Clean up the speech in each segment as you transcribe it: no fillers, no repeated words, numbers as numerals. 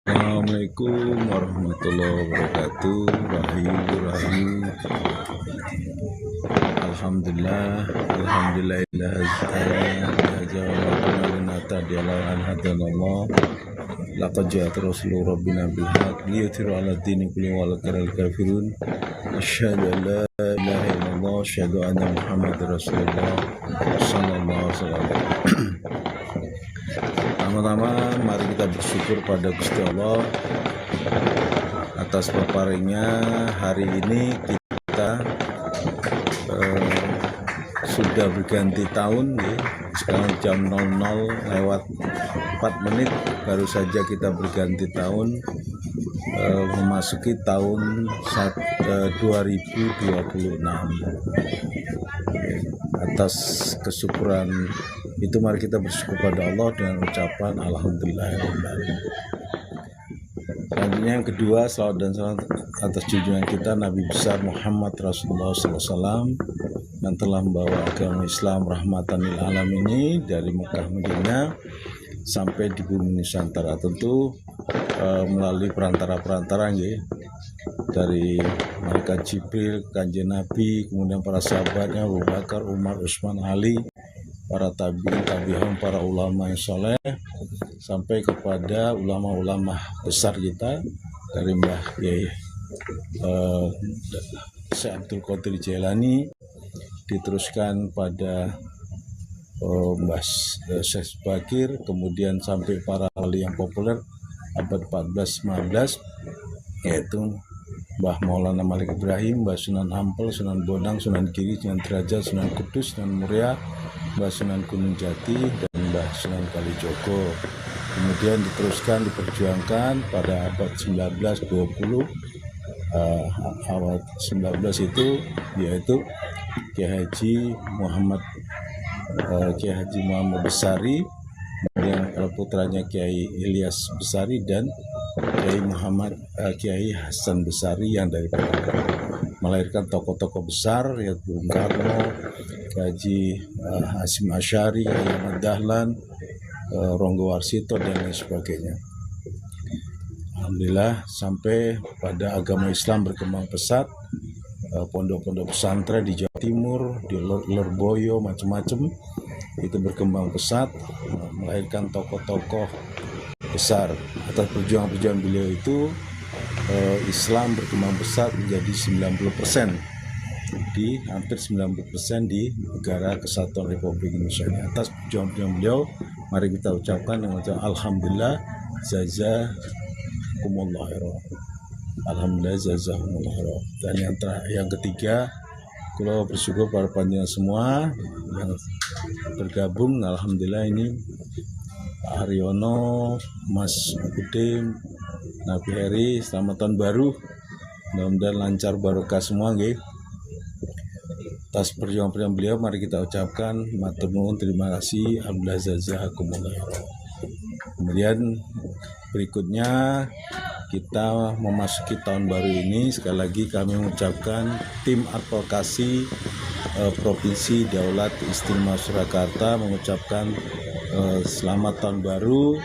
Assalamualaikum warahmatullahi wabarakatuh. Rahayu. Alhamdulillah laqad ja'at rasulur rabbina bil haqq liyudhhira 'ala ad-dini kullihi wa law karihal kafirun. Asyhadu an la ilaha illallah, asyhadu anna Muhammadar Rasulullah sallallahu alaihi wasallam. Pertama-tama mari kita bersyukur pada Gusti Allah atas peparingnya hari ini kita sudah berganti tahun ya. Sekarang jam 00:04 baru saja kita berganti tahun, memasuki tahun 2026. Atas kesyukuran itu mari kita bersyukur pada Allah dengan ucapan alhamdulillahirobbilalamin. Selanjutnya yang kedua, salawat dan salam atas junjungan kita Nabi besar Muhammad Rasulullah SAW yang telah membawa agama Islam rahmatan lil alamin ini dari Mekah Madinah sampai di bumi Nusantara, tentu melalui perantara-perantara ya, dari malaikat Jibril, Kanjeng Nabi, kemudian para sahabatnya Abu Bakar, Umar, Utsman, Ali, para tabi'in, para ulama yang soleh, sampai kepada ulama-ulama besar kita dari Mbah Yai Syekh Abdul Qadir Jailani, diteruskan pada Mbah Syekh Bakir, kemudian sampai para wali yang populer abad 14-15, yaitu Mbah Maulana Malik Ibrahim, Mbah Sunan Ampel, Sunan Bonang, Sunan Giri, Sunan Derajat, Sunan Kudus, Sunan Muria, Mbah Sunan Gunung Jati, dan Mbah Sunan Kalijogo. Kemudian diteruskan, diperjuangkan pada abad 19-20, awal 19 itu yaitu Kiai Haji Muhammad Besari, kemudian putranya Kiai Ilyas Besari dan Kiai Hasan Besari yang dari melahirkan tokoh-tokoh besar yaitu Bung Karno, Haji Hasyim Asy'ari, Ahmad Dahlan, Ronggo Warsito dan lain sebagainya. Alhamdulillah sampai pada agama Islam berkembang pesat, pondok-pondok pesantren di Jawa Timur, di Lurboyo, macam-macam itu berkembang pesat, melahirkan tokoh-tokoh besar. Atas perjuangan beliau itu Islam berkembang pesat menjadi 90%, di hampir 90% di negara Kesatuan Republik Indonesia. Atas perjuangan beliau mari kita ucapkan dengan alhamdulillah jazakumullah khairan. Alhamdulillah jazakumullah khairan. Dan yang ketiga, kalau bersyukur pada panjenengan semua yang bergabung. Alhamdulillah ini Pak Haryono, Mas Udim, Nabi Heri, selamat tahun baru, mudah-mudahan lancar barokah semua nggih. Atas perjuangan beliau mari kita ucapkan matur nuwun, terima kasih, alhamdulillah jazakumullah khairan. Kemudian berikutnya kita memasuki tahun baru ini, sekali lagi kami mengucapkan tim advokasi Provinsi Daulat Istimewa Surakarta mengucapkan selamat tahun baru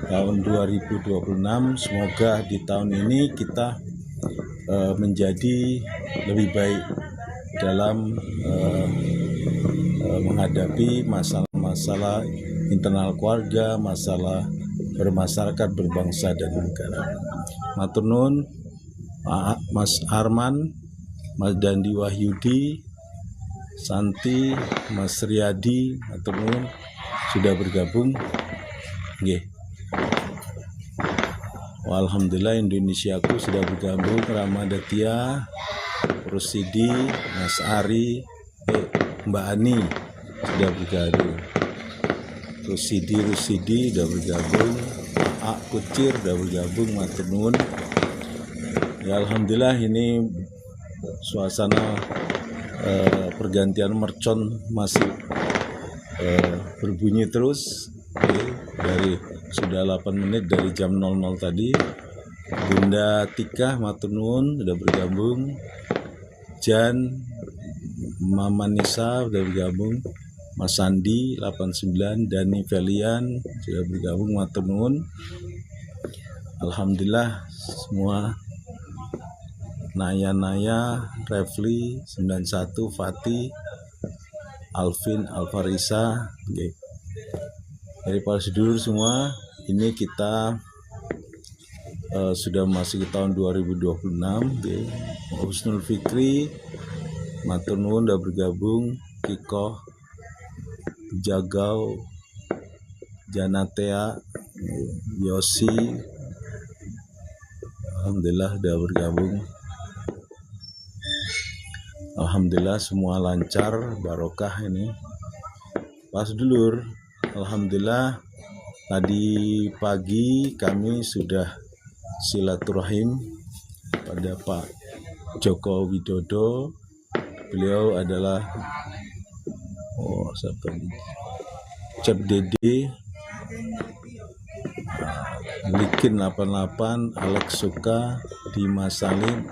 tahun 2026. Semoga di tahun ini kita menjadi lebih baik dalam menghadapi masalah-masalah internal keluarga, masalah bermasyarakat, berbangsa dan negara. Matur nuwun Mas Arman, Mas Dandi Wahyudi, Santi, Mas Riyadi, matur nuwun sudah bergabung. Nggih. Alhamdulillah Indonesiaku sudah bergabung, Ramadatia, Rusidi, Mas Ari, Mbak Ani sudah bergabung. Rusidi sudah bergabung, A Kucir sudah bergabung, matur nuwun. Ya alhamdulillah ini suasana pergantian mercon masih berbunyi terus dari sudah 8 menit dari jam 00 tadi. Bunda Tika matur nuwun sudah bergabung. Jan, Mama Nisa sudah bergabung. Mas Sandi 89, Dani Velian sudah bergabung, matur nuwun. Alhamdulillah semua Naya, Refli, 91, Fatih, Alvin, Alfarisa, okay. Dari para sedulur semua, ini kita sudah masuk ke tahun 2026, okay. Husnul Fikri, matur nuwun udah bergabung, Kiko, Jagau, Janatea, Yosi, alhamdulillah udah bergabung. Alhamdulillah semua lancar, barokah ini. Pas dulur, alhamdulillah tadi pagi kami sudah silaturahim pada Pak Joko Widodo. Beliau adalah Cep Dede, Likin 88, Alex Suka, Dimas Salim,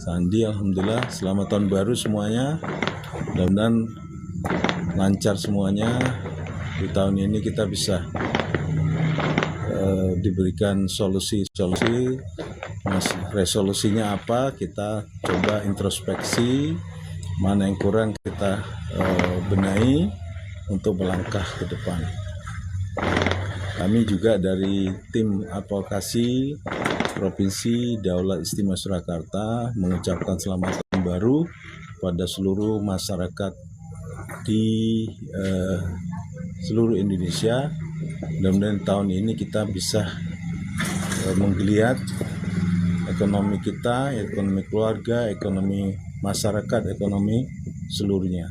Sandi. Alhamdulillah selamat tahun baru semuanya, mudah-mudahan lancar semuanya. Di tahun ini kita bisa diberikan solusi. Resolusinya apa, kita coba introspeksi, mana yang kurang kita benahi untuk melangkah ke depan. Kami juga dari tim advokasi Provinsi Daulat Istimewa Surakarta mengucapkan selamat tahun baru pada seluruh masyarakat di seluruh Indonesia. Mudah-mudahan tahun ini kita bisa menggeliat ekonomi kita, ekonomi keluarga, ekonomi masyarakat, ekonomi seluruhnya.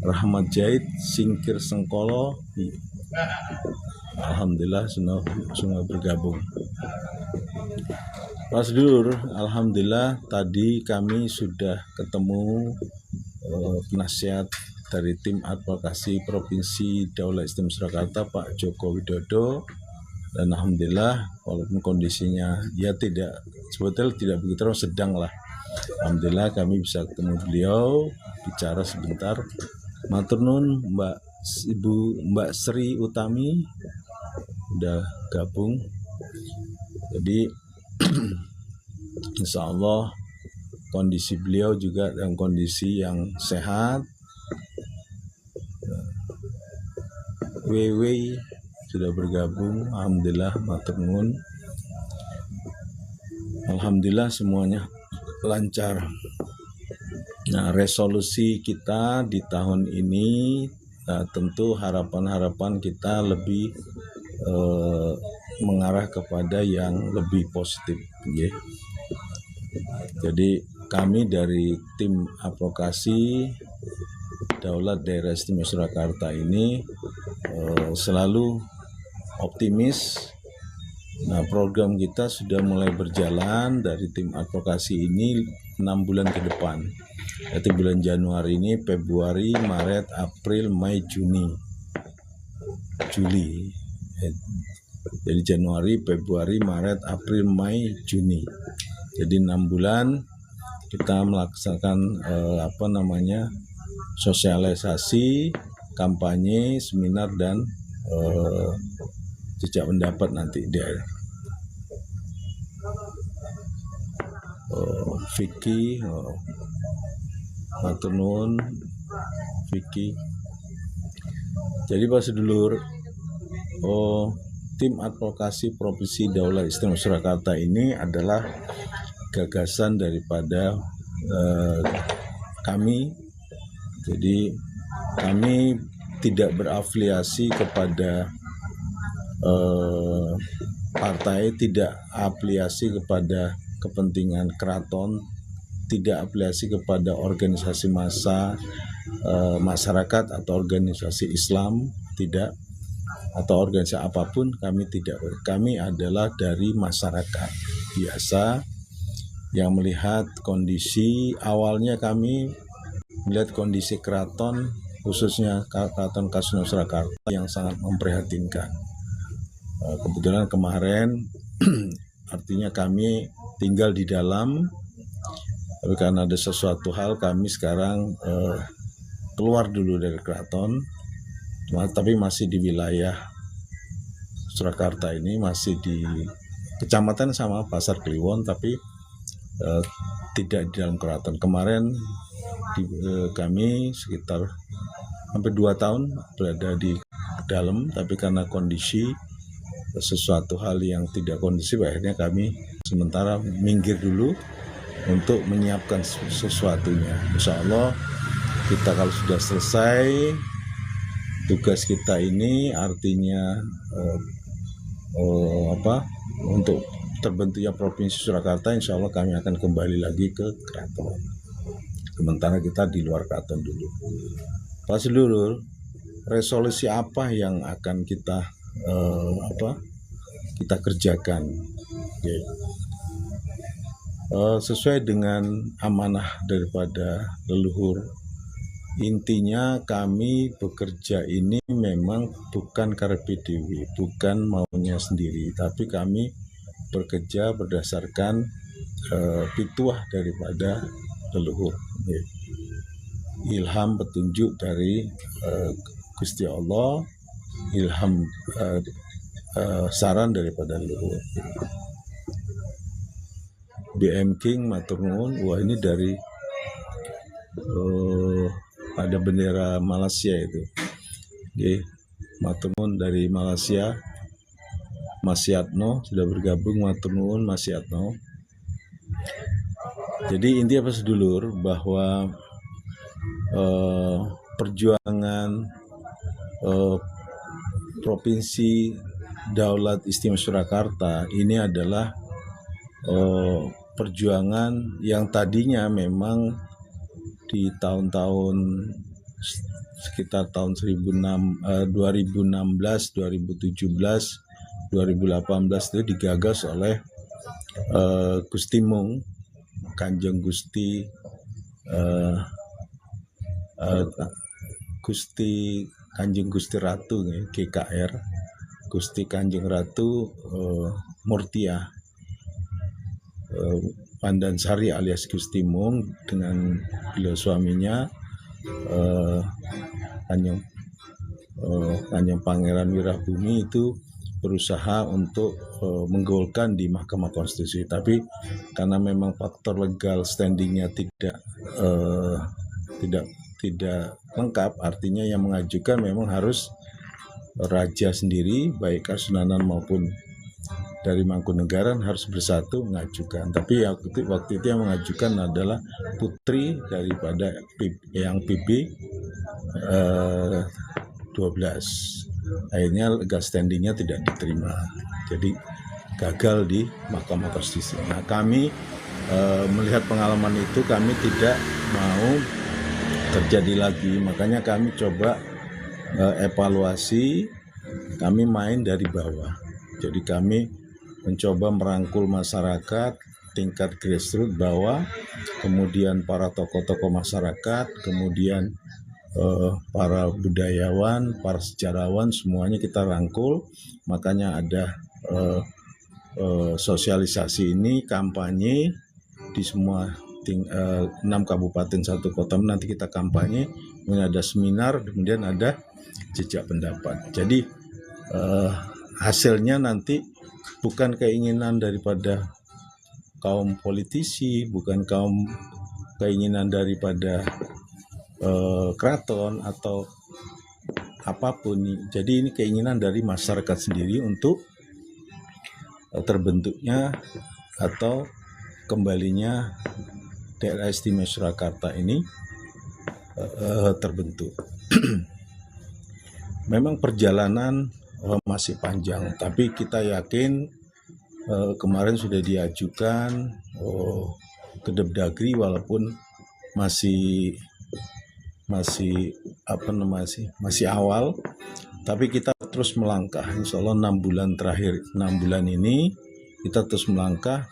Rahmat Jahid, Singkir Sengkolo, alhamdulillah semua bergabung. Mas Dur, alhamdulillah tadi kami sudah ketemu penasihat dari tim advokasi Provinsi Daulat Istimewa Surakarta, Pak Joko Widodo, dan alhamdulillah walaupun kondisinya ya sebetulnya tidak begitu sedang lah, alhamdulillah kami bisa ketemu beliau, bicara sebentar. Matur nuwun Mbak Sri Utami udah gabung, jadi insya Allah kondisi beliau juga dalam kondisi yang sehat. WW sudah bergabung, alhamdulillah matur nuwun. Alhamdulillah semuanya lancar. Nah, resolusi kita di tahun ini tentu harapan-harapan kita lebih mengarah kepada yang lebih positif, ya. Jadi kami dari tim advokasi Daulat Daerah Istimewa Surakarta ini selalu optimis. Nah, program kita sudah mulai berjalan dari tim advokasi ini 6 bulan ke depan. Yaitu bulan Januari ini, Februari, Maret, April, Mei, Juli. Jadi Januari, Februari, Maret, April, Mei, Juni. Jadi 6 bulan kita melaksanakan sosialisasi, kampanye, seminar, dan jejak pendapat nanti dia. Vicky, matur nuwun Vicky. Jadi Pak Sedulur, tim advokasi Provinsi Daulat Istimewa Surakarta ini adalah gagasan daripada kami. Jadi kami tidak berafiliasi kepada partai, tidak afiliasi kepada kepentingan keraton, tidak afiliasi kepada organisasi massa, masyarakat atau organisasi Islam, tidak, atau organisasi apapun, kami tidak. Kami adalah dari masyarakat biasa yang melihat kondisi. Awalnya kami melihat kondisi keraton, khususnya Keraton Kasunanan Surakarta, yang sangat memprihatinkan. Kebetulan kemarin artinya kami tinggal di dalam, tapi karena ada sesuatu hal kami sekarang keluar dulu dari keraton, tapi masih di wilayah Surakarta ini, masih di kecamatan sama Pasar Kliwon, tapi tidak di dalam keraton. Kemarin kami sekitar hampir 2 tahun berada di dalam, tapi karena kondisi sesuatu hal yang tidak kondusif, akhirnya kami sementara minggir dulu untuk menyiapkan sesuatunya. Insya Allah kita kalau sudah selesai tugas kita ini, artinya untuk terbentuknya Provinsi Surakarta, insya Allah kami akan kembali lagi ke keraton. Sementara kita di luar keraton dulu. Pak Sedulur, resolusi apa yang akan kita kerjakan? Okay. Sesuai dengan amanah daripada leluhur, intinya kami bekerja ini memang bukan karepe dewe, bukan maunya sendiri, tapi kami bekerja berdasarkan pituah daripada leluhur. Okay. Ilham petunjuk dari Gusti Allah, ilham saran daripada leluhur. BM King matur nuwun. Wah, ini dari ada bendera Malaysia itu. Oke, matur nuwun dari Malaysia. Mas Yatno sudah bergabung, matur nuwun Mas Yatno. Jadi intinya Pak Sedulur bahwa perjuangan Provinsi Daulat Istimewa Surakarta ini adalah perjuangan yang tadinya memang di tahun-tahun sekitar tahun 2016, 2017, 2018 itu digagas oleh Gusti Mung, Kanjeng Gusti Kanjeng Gusti Ratu GKR, Gusti Kanjeng Ratu Murtiah Pandansari alias Gusti Mung dengan beliau suaminya Kanjeng Pangeran Wirabumi itu berusaha untuk menggolkan di Mahkamah Konstitusi, tapi karena memang faktor legal standingnya tidak lengkap, artinya yang mengajukan memang harus raja sendiri, baik Kasunanan maupun dari Mangkunegaran harus bersatu mengajukan. Tapi waktu itu yang mengajukan adalah putri daripada yang PB 12. Akhirnya legal standingnya tidak diterima, jadi gagal di Mahkamah Konstitusi. Nah, kami melihat pengalaman itu, kami tidak mau terjadi lagi, makanya kami coba evaluasi, kami main dari bawah. Jadi kami mencoba merangkul masyarakat tingkat grassroots bawah, kemudian para tokoh-tokoh masyarakat, kemudian para budayawan, para sejarawan, semuanya kita rangkul. Makanya ada sosialisasi ini, kampanye di semua 6 kabupaten 1 kota. Nanti kita kampanye, kemudian ada seminar, kemudian ada jejak pendapat. Jadi hasilnya nanti bukan keinginan daripada kaum politisi, bukan keinginan daripada keraton atau apapun. Jadi ini keinginan dari masyarakat sendiri untuk terbentuknya atau kembalinya Daerah Istimewa Surakarta ini terbentuk. Memang perjalanan masih panjang, tapi kita yakin kemarin sudah diajukan ke Depdagri, walaupun masih awal, tapi kita terus melangkah. Insya Allah 6 bulan terakhir, 6 bulan ini kita terus melangkah.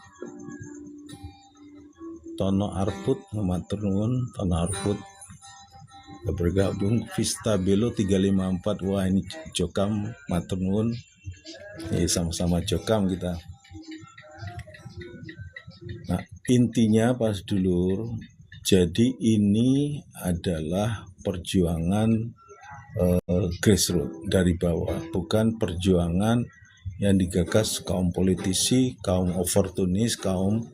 Tono Arput, matur nuwun, Tono Arput bergabung. Vista Belo 354, wah ini Jokam, matur nuwun. Sama-sama Jokam kita. Nah, intinya Pak Sedulur, jadi ini adalah perjuangan grassroots dari bawah, bukan perjuangan yang digagas kaum politisi, kaum oportunis, kaum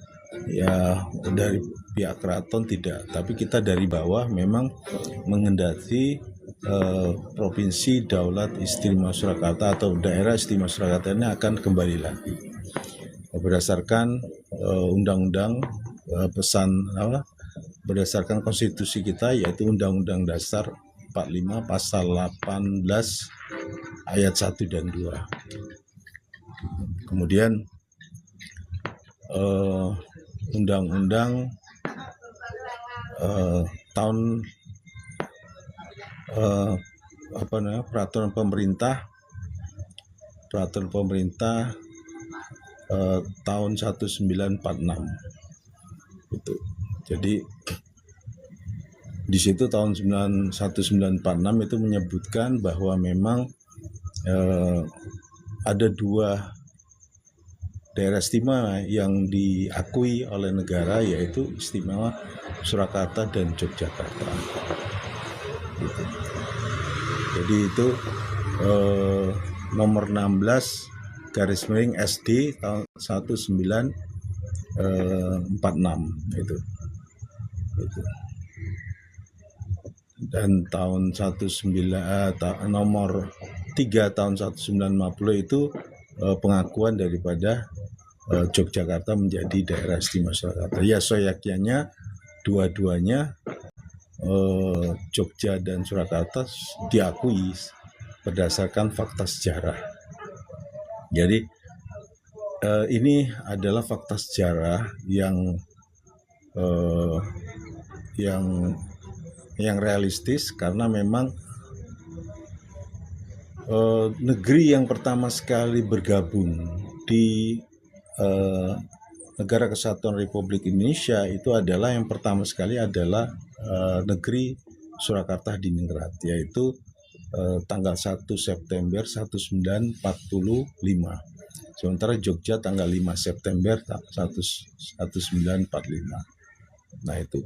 ya dari pihak keraton tidak, tapi kita dari bawah memang mengendaki provinsi Daulat Istimewa Surakarta atau daerah istimewa Surakarta ini akan kembali lagi berdasarkan undang-undang berdasarkan konstitusi kita, yaitu Undang-Undang Dasar 45 pasal 18 ayat 1 dan 2. Kemudian undang-undang tahun peraturan pemerintah tahun 1946 itu. Jadi di situ tahun 1946 itu menyebutkan bahwa memang ada dua daerah istimewa yang diakui oleh negara, yaitu Istimewa Surakarta dan Yogyakarta. Gitu. Jadi itu nomor 16/SD tahun 1946 itu. Dan tahun nomor 3 tahun 1950 itu pengakuan daripada Yogyakarta menjadi daerah istimewa Surakarta. Ya, soyakianya dua-duanya Jogja dan Surakarta diakui berdasarkan fakta sejarah. Jadi ini adalah fakta sejarah yang realistis, karena memang negeri yang pertama sekali bergabung di Negara Kesatuan Republik Indonesia itu adalah yang pertama sekali adalah negeri Surakarta Hadiningrat, yaitu tanggal 1 September 1945. Sementara Jogja tanggal 5 September 1945. Nah itu.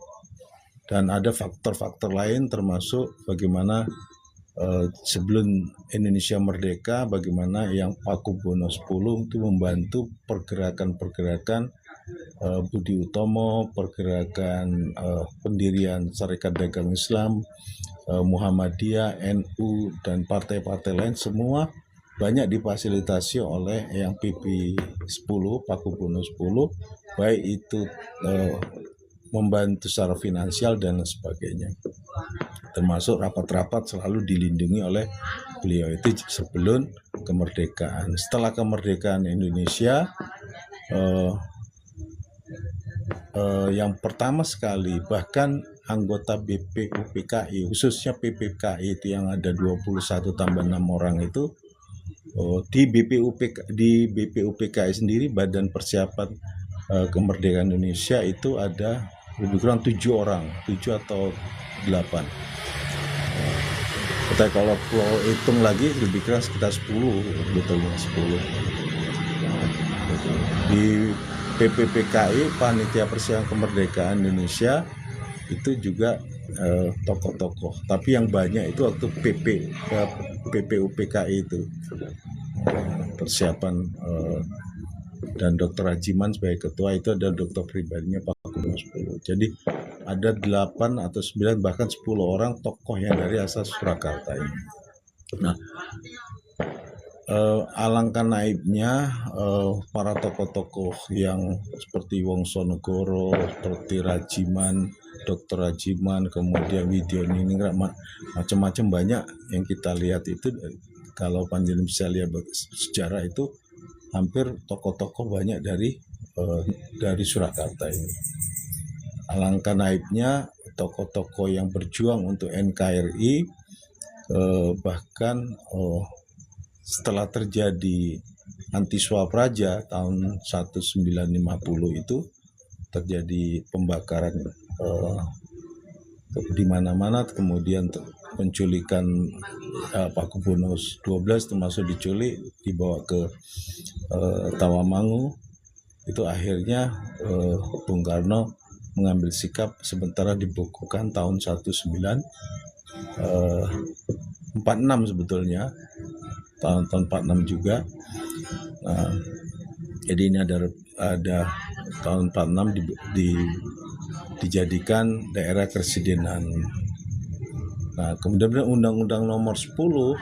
Dan ada faktor-faktor lain, termasuk bagaimana sebelum Indonesia merdeka, bagaimana yang Pakubuwono X itu membantu pergerakan-pergerakan Budi Utomo, pergerakan pendirian Sarekat Dagang Islam, Muhammadiyah, NU, dan partai-partai lain, semua banyak difasilitasi oleh yang PP 10, Pakubuwono X, baik itu membantu secara finansial dan sebagainya. Termasuk rapat-rapat selalu dilindungi oleh beliau itu sebelum kemerdekaan. Setelah kemerdekaan Indonesia, yang pertama sekali bahkan anggota BPUPKI, khususnya PPKI itu yang ada 21 tambah 6 orang itu, di BPUPKI sendiri, Badan Persiapan Kemerdekaan Indonesia, itu ada lebih kurang 7 orang, 7 atau 8. Kita kalau hitung lagi lebih kurang sekitar 10, betulnya 10. Di PPPKI, Panitia Persiapan Kemerdekaan Indonesia, itu juga tokoh-tokoh. Tapi yang banyak itu waktu PPUPKI itu persiapan, dan Dr. Rajiman sebagai ketua, itu ada dokter pribadinya Pak Pakubuwono X. Jadi ada 8 atau 9 bahkan 10 orang tokoh yang dari asal Surakarta ini. Nah, alangkah naibnya para tokoh-tokoh yang seperti Wongsonegoro, seperti Rajiman, Dr. Rajiman, kemudian Widioningrat, macam-macam banyak yang kita lihat itu. Kalau panjenengan bisa lihat sejarah itu, hampir tokoh-tokoh banyak dari Surakarta ini. Alangkah naibnya tokoh-tokoh yang berjuang untuk NKRI, bahkan setelah terjadi anti Swapraja tahun 1950 itu terjadi pembakaran di mana-mana, kemudian penculikan Pakubuwono XII termasuk diculik, dibawa ke Tawamangu. Itu akhirnya Bung Karno mengambil sikap sementara dibukukan tahun 1946 sebetulnya. tahun 46 juga. Nah, jadi ini ada tahun 46 dijadikan daerah keresidenan. Nah, kemudian Undang-Undang Nomor 10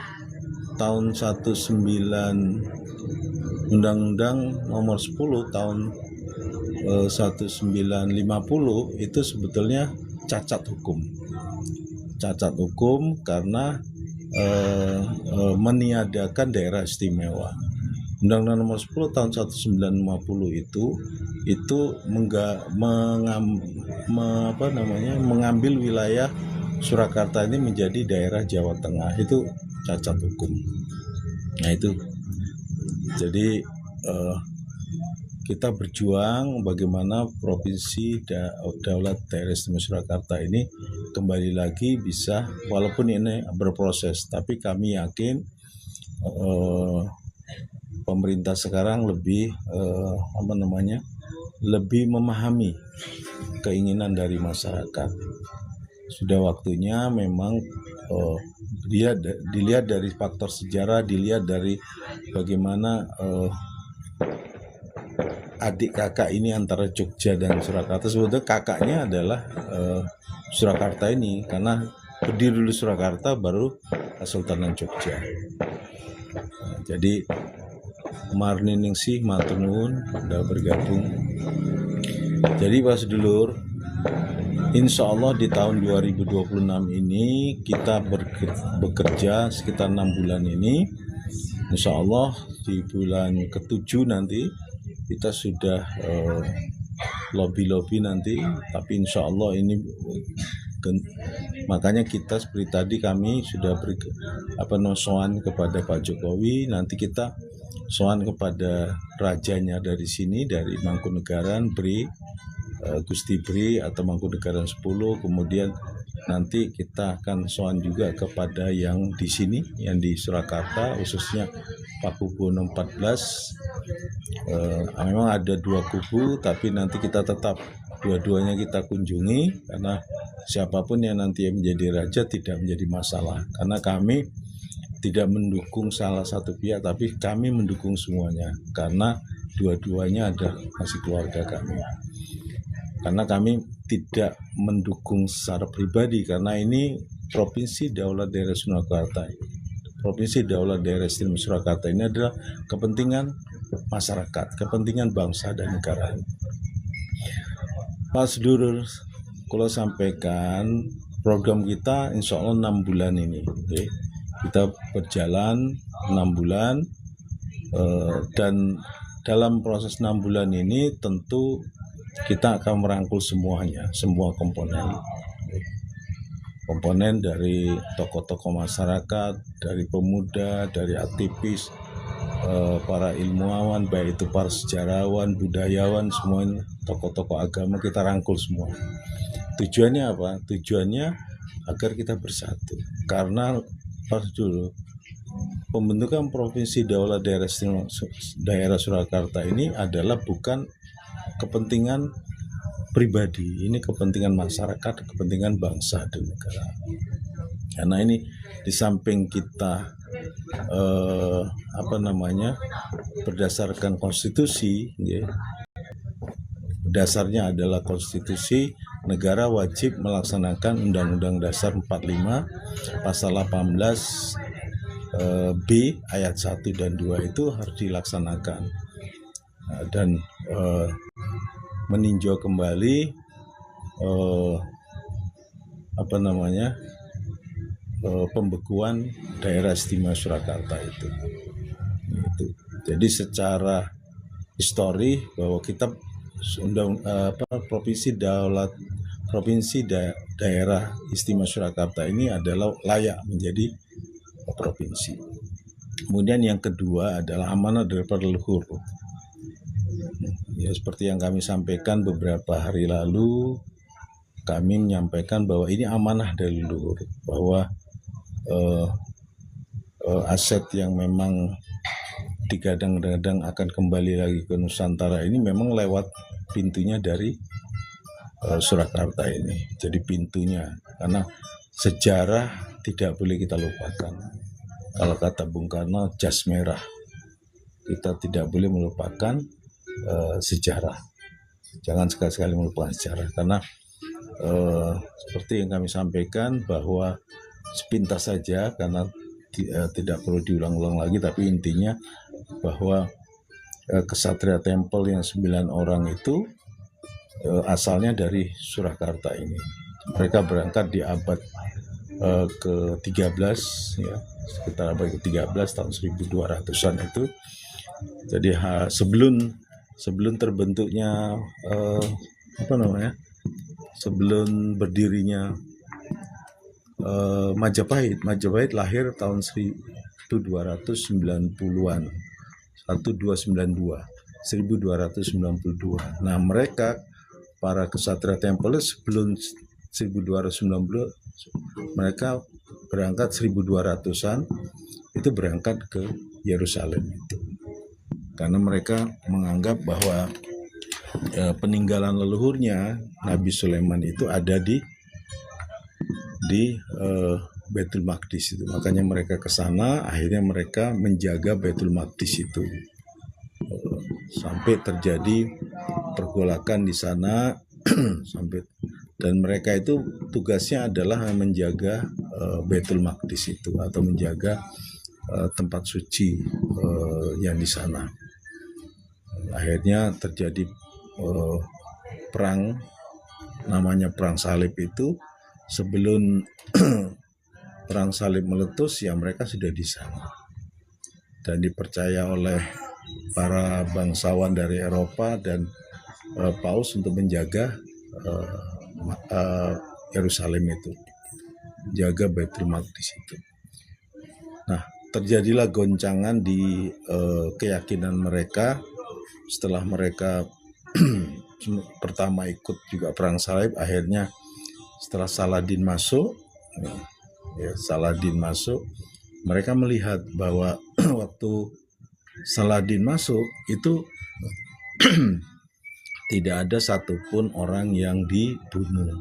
tahun 19 Undang-Undang Nomor 10 tahun 1950 itu sebetulnya cacat hukum karena meniadakan daerah istimewa. Undang-Undang Nomor 10 tahun 1950 itu mengambil wilayah Surakarta ini menjadi daerah Jawa Tengah. Itu cacat hukum. Nah itu, jadi kita berjuang bagaimana provinsi Daulat Daerah Istimewa Surakarta ini kembali lagi bisa, walaupun ini berproses, tapi kami yakin pemerintah sekarang lebih lebih memahami keinginan dari masyarakat. Sudah waktunya memang dilihat dari faktor sejarah, dilihat dari bagaimana adik kakak ini antara Jogja dan Surakarta. Sebetulnya kakaknya adalah Surakarta ini, karena berdiri dulu Surakarta baru Kesultanan Jogja. Nah, jadi Marniningsih matur nuwun udah bergabung. Jadi Pak Sedulur, insya Allah di tahun 2026 ini kita bekerja sekitar 6 bulan ini. Insya Allah di bulan ke-7 nanti kita sudah lobby nanti, tapi insya Allah ini makanya kita seperti tadi kami sudah sowan kepada Pak Jokowi, nanti kita sowan kepada rajanya dari sini, dari Mangkunegaran, Gusti Bri atau Mangkunegaran 10, kemudian nanti kita akan sowan juga kepada yang di sini, yang di Surakarta, khususnya Pakubuwono 14. Memang ada 2 kubu, tapi nanti kita tetap dua-duanya kita kunjungi, karena siapapun yang nanti menjadi raja tidak menjadi masalah, karena kami tidak mendukung salah satu pihak, tapi kami mendukung semuanya, karena dua-duanya ada masih keluarga kami. Karena kami tidak mendukung secara pribadi, karena ini Provinsi Daulat Daerah Surakarta. Provinsi Daulat Daerah Istimewa Surakarta ini adalah kepentingan masyarakat, kepentingan bangsa dan negara. Pak Sedulur, kalau sampaikan program kita insya Allah 6 bulan ini. Okay? Kita berjalan 6 bulan dan dalam proses 6 bulan ini tentu kita akan merangkul semuanya, semua komponen dari tokoh-tokoh masyarakat, dari pemuda, dari aktivis, para ilmuwan, baik itu para sejarawan, budayawan, semuanya, tokoh-tokoh agama kita rangkul semua. Tujuannya apa? Tujuannya agar kita bersatu. Karena dulu pembentukan Provinsi Daulat Daerah Surakarta ini adalah bukan kepentingan pribadi, ini kepentingan masyarakat, kepentingan bangsa dan negara. Karena ini di samping kita berdasarkan konstitusi, ya, dasarnya adalah konstitusi, negara wajib melaksanakan Undang-Undang Dasar 45 pasal 18 B ayat 1 dan 2 itu harus dilaksanakan, dan meninjau kembali pembekuan daerah istimewa Surakarta itu. Jadi secara histori bahwa kita Provinsi Daerah Istimewa Surakarta ini adalah layak menjadi provinsi. Kemudian yang kedua adalah amanah dari leluhur. Ya, seperti yang kami sampaikan beberapa hari lalu, kami menyampaikan bahwa ini amanah dari leluhur, bahwa aset yang memang digadang-gadang akan kembali lagi ke Nusantara ini memang lewat pintunya dari Surakarta ini. Jadi pintunya, karena sejarah tidak boleh kita lupakan. kalau kata Bung Karno, jas merah. Kita tidak boleh melupakan sejarah. Jangan sekali-sekali melupakan sejarah, karena seperti yang kami sampaikan bahwa sepintas saja, karena tidak perlu diulang-ulang lagi, tapi intinya bahwa Ksatria Tempel yang 9 orang itu asalnya dari Surakarta ini. Mereka berangkat di abad ke-13, ya, sekitar abad ke-13 tahun 1200-an itu. Jadi sebelum terbentuknya sebelum berdirinya Majapahit. Majapahit lahir tahun 1290-an. 1292. Nah, mereka para Ksatria Tempel sebelum 1290 mereka berangkat 1200-an itu berangkat ke Yerusalem itu. Karena mereka menganggap bahwa peninggalan leluhurnya Nabi Sulaiman itu ada di Baitul Maqdis itu. Makanya mereka ke sana, akhirnya mereka menjaga Baitul Maqdis itu. Sampai terjadi pergolakan di sana dan mereka itu tugasnya adalah menjaga Baitul Maqdis itu, atau menjaga tempat suci yang di sana. Akhirnya terjadi perang, namanya Perang Salib itu. Sebelum Perang Salib meletus, ya mereka sudah di sana dan dipercaya oleh para bangsawan dari Eropa dan Paus untuk menjaga Yerusalem itu, jaga Baitul Maqdis itu. Nah, terjadilah goncangan di keyakinan mereka setelah mereka pertama ikut juga Perang Salib. Akhirnya setelah Saladin masuk, mereka melihat bahwa waktu Saladin masuk itu tidak ada satupun orang yang dibunuh,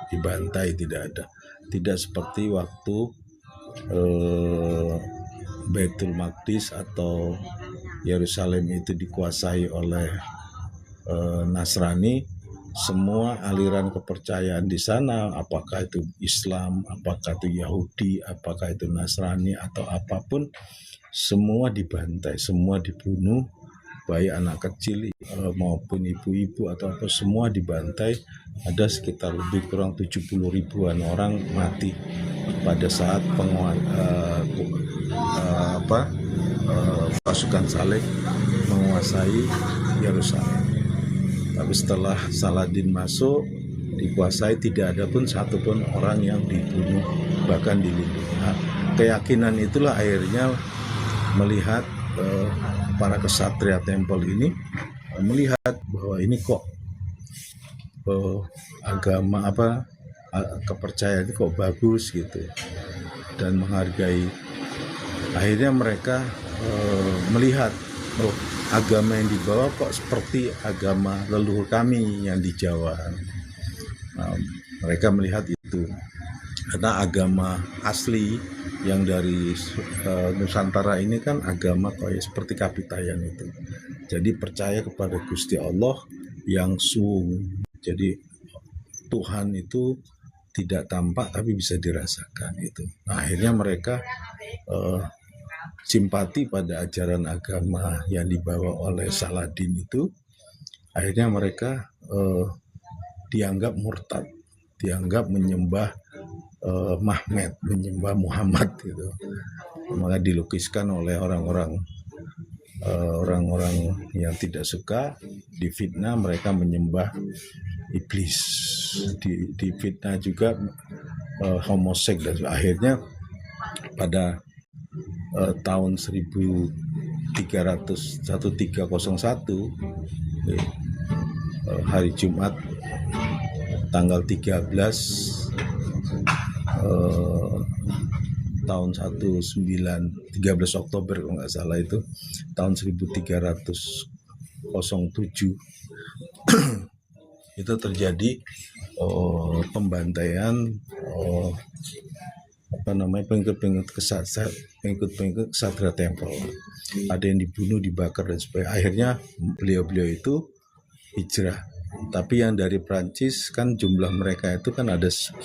dibantai, tidak ada. Tidak seperti waktu Baitul Maqdis atau Yerusalem itu dikuasai oleh Nasrani. Semua aliran kepercayaan di sana, apakah itu Islam, apakah itu Yahudi, apakah itu Nasrani atau apapun, semua dibantai, semua dibunuh, baik anak kecil maupun ibu-ibu atau apa, semua dibantai. Ada sekitar lebih kurang 70 ribuan orang mati pada saat pasukan Salib menguasai Yerusalem. Tapi setelah Saladin masuk, dikuasai, tidak ada pun satupun orang yang dibunuh, bahkan dilindungi. Nah, keyakinan itulah akhirnya melihat para Ksatria Tempel ini melihat bahwa ini kok agama kepercayaan itu kok bagus gitu, dan menghargai. Akhirnya mereka melihat, agama yang dibawa kok seperti agama leluhur kami yang di Jawa. Nah, mereka melihat itu, karena agama asli yang dari Nusantara ini kan agama kayak seperti Kapitayan itu. Jadi percaya kepada Gusti Allah yang suwung. Jadi Tuhan itu tidak tampak tapi bisa dirasakan itu. Nah, akhirnya mereka simpati pada ajaran agama yang dibawa oleh Saladin itu. Akhirnya mereka dianggap murtad, dianggap menyembah Mahmed, menyembah Muhammad gitu. Maka dilukiskan oleh orang-orang yang tidak suka, difitnah mereka menyembah iblis, difitnah juga homoseks. Dan akhirnya pada tahun 1301 hari Jumat tanggal 13 tahun 13 Oktober kalau nggak salah, itu tahun 1307 itu terjadi pembantaian pengikut-pengikut Ksatria Tempel. Ada yang dibunuh, dibakar dan sebagainya. Akhirnya beliau-beliau itu hijrah. Tapi yang dari Prancis kan jumlah mereka itu kan ada 9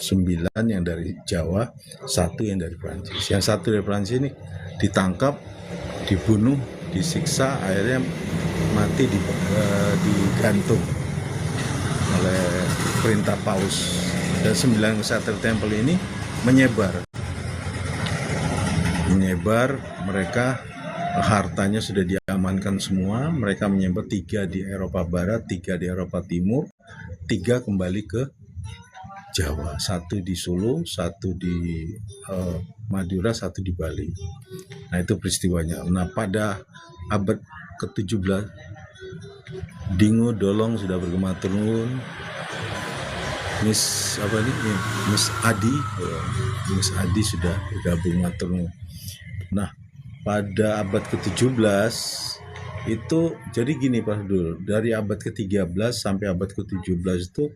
yang dari Jawa, 1 yang dari Prancis. Yang 1 dari Prancis ini ditangkap, dibunuh, disiksa, akhirnya mati digantung oleh perintah Paus. Dan 9 Ksatria Tempel ini menyebar, mereka hartanya sudah diamankan semua, mereka menyebar 3 di Eropa Barat, 3 di Eropa Timur, 3 kembali ke Jawa, 1 di Solo, 1 di Madura, 1 di Bali. Nah itu peristiwanya. Nah pada abad ke-17 Dingo Dolong sudah bergema turun, Miss Adi sudah bergabung turun. Nah pada abad ke-17 itu jadi gini Pak Dul, dari abad ke-13 sampai abad ke-17 itu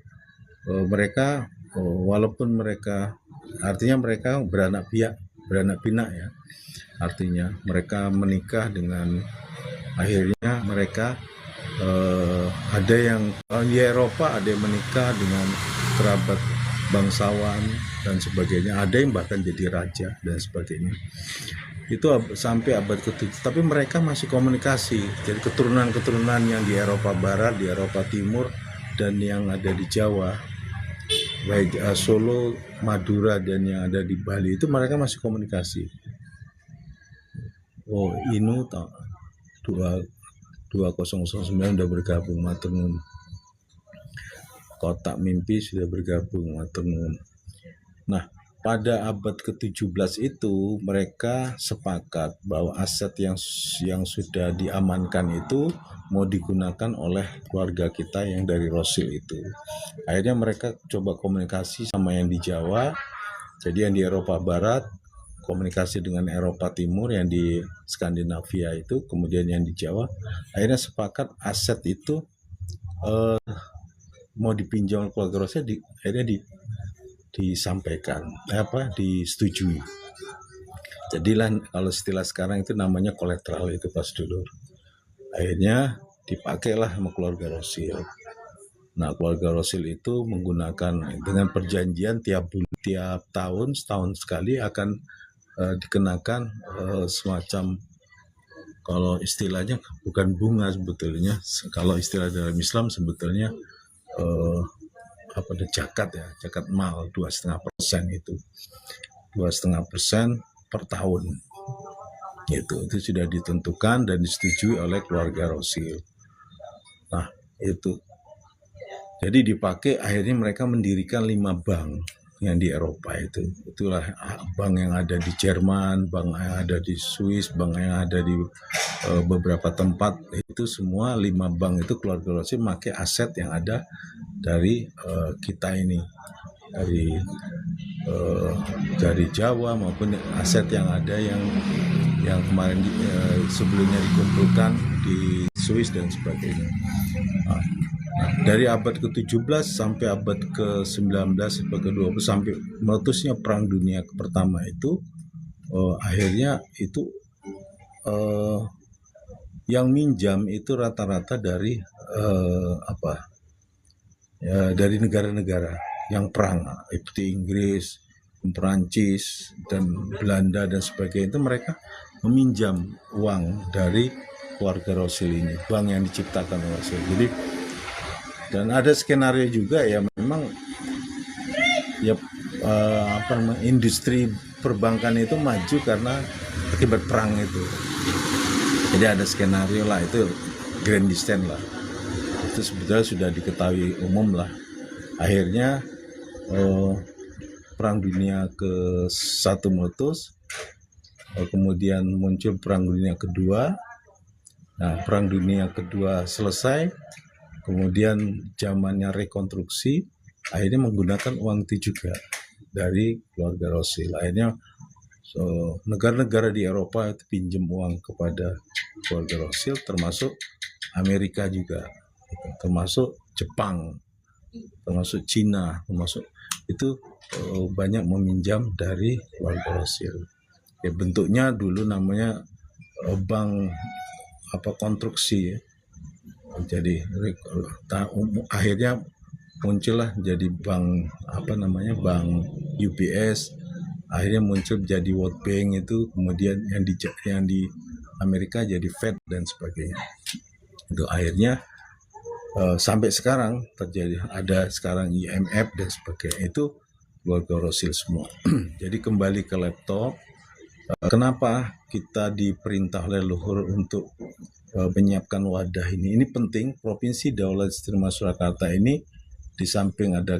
mereka walaupun mereka artinya mereka beranak pinak ya, artinya mereka menikah dengan, akhirnya mereka ada yang di Eropa ada yang menikah dengan kerabat bangsawan dan sebagainya, ada yang bahkan jadi raja dan sebagainya. Itu sampai abad ke-7, tapi mereka masih komunikasi. Jadi keturunan-keturunan yang di Eropa Barat, di Eropa Timur, dan yang ada di Jawa, baik Solo, Madura, dan yang ada di Bali, itu mereka masih komunikasi. Oh, Inu 2009 udah bergabung, matur nuwun. Kotak Mimpi sudah bergabung, matur nuwun. Nah, pada abad ke-17 itu mereka sepakat bahwa aset yang sudah diamankan itu mau digunakan oleh keluarga kita yang dari Rosil itu. Akhirnya mereka coba komunikasi sama yang di Jawa, jadi yang di Eropa Barat komunikasi dengan Eropa Timur, yang di Skandinavia itu, kemudian yang di Jawa. Akhirnya sepakat aset itu mau dipinjam keluarga Rosil, akhirnya disampaikan, disetujui. Jadilah kalau istilah sekarang itu namanya kolateral itu Pas Dulur. Akhirnya dipakailah sama keluarga Rosil. Nah keluarga Rosil itu menggunakan dengan perjanjian tiap tahun, setahun sekali akan dikenakan semacam, kalau istilahnya bukan bunga sebetulnya, kalau istilah dalam Islam sebetulnya zakat mal 2,5% itu 2,5% per tahun itu sudah ditentukan dan disetujui oleh keluarga Rosil. Nah itu jadi dipakai, akhirnya mereka mendirikan 5 bank yang di Eropa itulah bank yang ada di Jerman, bank yang ada di Swiss, bank yang ada di beberapa tempat, itu semua 5 bank itu keluarga Rosil pakai aset yang ada dari kita ini, dari Jawa maupun aset yang ada yang kemarin sebelumnya dikumpulkan di Swiss dan sebagainya. Nah, dari abad ke-17 sampai abad ke-19 sampai ke-20 sampai meletusnya Perang Dunia Pertama itu akhirnya itu yang minjam itu rata-rata dari dari negara-negara yang perang, seperti Inggris, Perancis, dan Belanda dan sebagainya, itu mereka meminjam uang dari keluarga Rosil ini, uang yang diciptakan oleh Rosil. Jadi dan ada skenario juga ya, memang ya industri perbankan itu maju karena akibat perang itu. Jadi ada skenario lah, itu grandstand lah, itu sebetulnya sudah diketahui umum lah. Akhirnya Perang Dunia ke-1 meletus, kemudian muncul Perang Dunia Kedua. Nah, Perang Dunia Kedua selesai, kemudian zamannya rekonstruksi, akhirnya menggunakan uang itu juga dari keluarga Rosil. Akhirnya negara-negara di Eropa itu pinjam uang kepada keluarga Rosil, termasuk Amerika juga, termasuk Jepang. termasuk Cina, termasuk itu banyak meminjam dari keluarga Rothschild. Ya, bentuknya dulu namanya bank konstruksi ya. Jadi akhirnya muncullah jadi bank bank UBS, akhirnya muncul jadi World Bank, itu kemudian yang di Amerika jadi Fed dan sebagainya. Itu akhirnya sampai sekarang terjadi, ada sekarang IMF dan sebagainya, itu keluarga Rothschild semua. Jadi kembali ke laptop, kenapa kita diperintah oleh luhur untuk menyiapkan wadah ini? Ini penting. Provinsi Daulat Istimewa Surakarta ini, di samping ada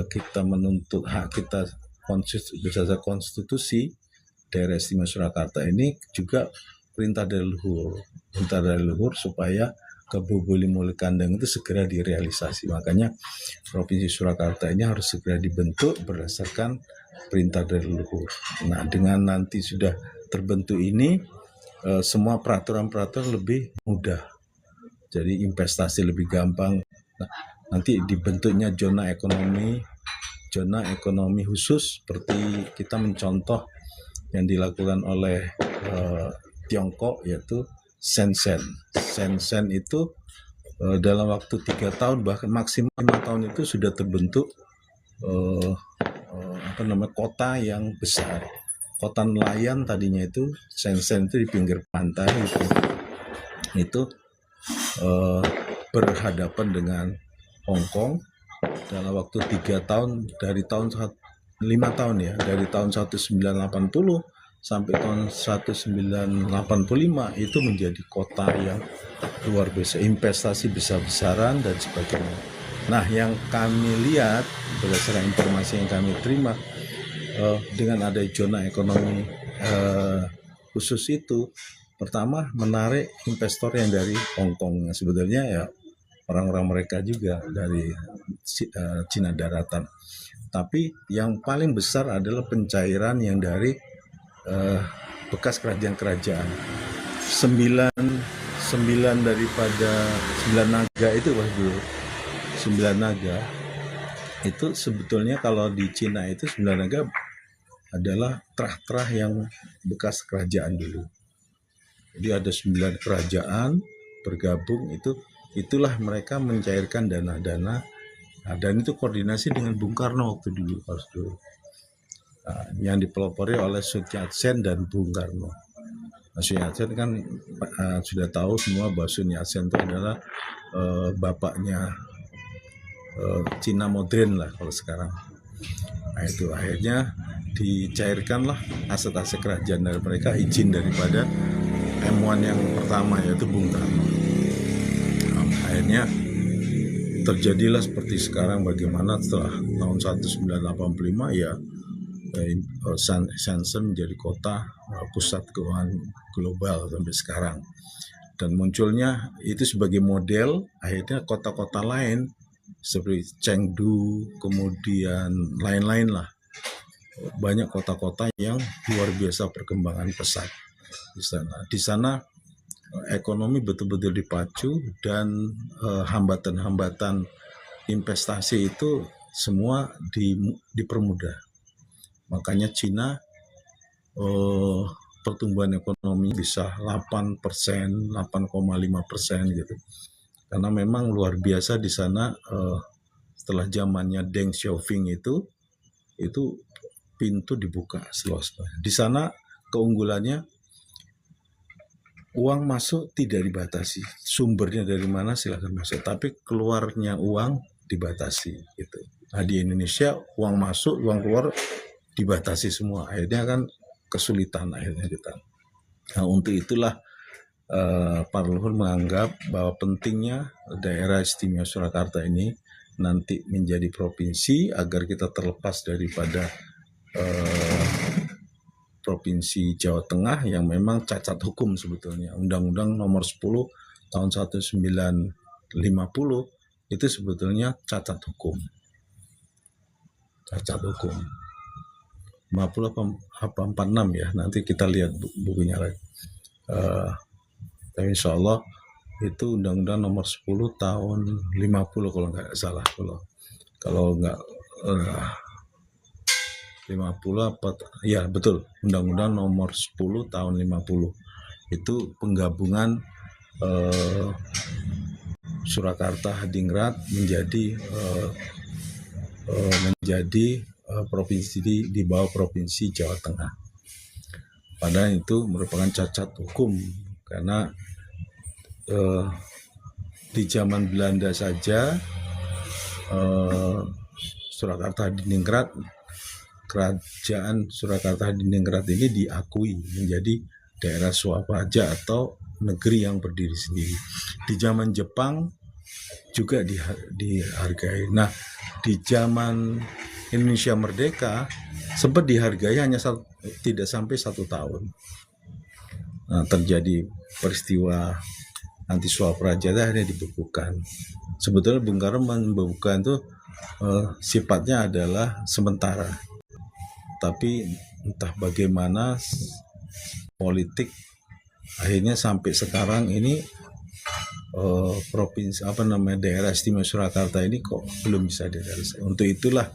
kita menuntut hak kita berdasarkan konstitusi daerah istimewa Surakarta ini, juga perintah dari luhur supaya Kebubuli Muli Kandang itu segera direalisasi. Makanya Provinsi Surakarta ini harus segera dibentuk berdasarkan perintah dari luhur. Nah, dengan nanti sudah terbentuk ini, semua peraturan-peraturan lebih mudah. Jadi investasi lebih gampang. Nah, nanti dibentuknya zona ekonomi khusus, seperti kita mencontoh yang dilakukan oleh Tiongkok, yaitu Shenzhen. Shenzhen itu dalam waktu 3 tahun, bahkan maksimal 5 tahun itu sudah terbentuk kota yang besar. Kota nelayan tadinya itu, Shenzhen itu di pinggir pantai itu berhadapan dengan Hong Kong dalam waktu 3 tahun, dari tahun 5 tahun ya, dari tahun 1980 sampai tahun 1985 itu menjadi kota yang luar biasa, investasi besar-besaran dan sebagainya. Nah, yang kami lihat berdasarkan informasi yang kami terima, dengan ada zona ekonomi khusus itu, pertama menarik investor yang dari Hong Kong, sebetulnya ya orang-orang mereka juga dari Cina daratan. Tapi yang paling besar adalah pencairan yang dari bekas kerajaan-kerajaan. 9 daripada 9 naga itu dulu. 9 naga itu sebetulnya kalau di Cina itu 9 naga adalah terah-terah yang bekas kerajaan dulu. Jadi ada 9 kerajaan bergabung, itulah mereka mencairkan dana-dana. Nah, dan itu koordinasi dengan Bung Karno waktu dulu. Nah, yang dipelopori oleh Sun Yat-sen dan Bung Karno. Nah, Sun Yat-sen kan sudah tahu semua bahwa Sun Yat-sen itu adalah bapaknya Cina modern lah kalau sekarang. Nah, itu akhirnya dicairkanlah aset-aset kerajaan dari mereka, izin daripada M1 yang pertama, yaitu Bung Karno. Nah, akhirnya terjadilah seperti sekarang, bagaimana setelah tahun 1985 ya Shenzhen menjadi kota pusat keuangan global sampai sekarang, dan munculnya itu sebagai model. Akhirnya kota-kota lain seperti Chengdu, kemudian lain-lain lah, banyak kota-kota yang luar biasa perkembangan pesat di sana. Ekonomi betul-betul dipacu, dan hambatan-hambatan investasi itu semua dipermudah. Makanya Cina pertumbuhan ekonomi bisa 8%, 8,5% gitu. Karena memang luar biasa di sana. Setelah zamannya Deng Xiaoping itu pintu dibuka seluas-luasnya. Di sana keunggulannya, uang masuk tidak dibatasi, sumbernya dari mana silakan masuk, tapi keluarnya uang dibatasi gitu. Nah, di Indonesia uang masuk, uang keluar dibatasi semua, akhirnya kan kesulitan akhirnya kita. Nah, untuk itulah para leluhur menganggap bahwa pentingnya daerah istimewa Surakarta ini nanti menjadi provinsi, agar kita terlepas daripada Provinsi Jawa Tengah yang memang cacat hukum sebetulnya. Undang-Undang nomor 10 tahun 1950 itu sebetulnya cacat hukum. 50 apa 46 ya, nanti kita lihat bukunya lagi. Tapi insya Allah itu Undang-Undang nomor 10 tahun 50 kalau nggak salah. Kalau kalau nggak 50 apa ya betul, Undang-Undang nomor 10 tahun 50 itu penggabungan Surakarta Hadingrat menjadi provinsi di bawah provinsi Jawa Tengah. Padahal itu merupakan cacat hukum karena di zaman Belanda saja Surakarta Hadiningrat, kerajaan Surakarta Hadiningrat ini diakui menjadi daerah swapraja atau negeri yang berdiri sendiri. Di zaman Jepang juga dihargai. Nah, di zaman Indonesia merdeka sempat dihargai hanya tidak sampai 1 tahun. Nah, terjadi peristiwa anti swapraja akhirnya dibekukan. Sebetulnya Bung Karno membekukan itu sifatnya adalah sementara, tapi entah bagaimana politik akhirnya sampai sekarang ini provinsi daerah istimewa Surakarta ini kok belum bisa direalisasi. Untuk itulah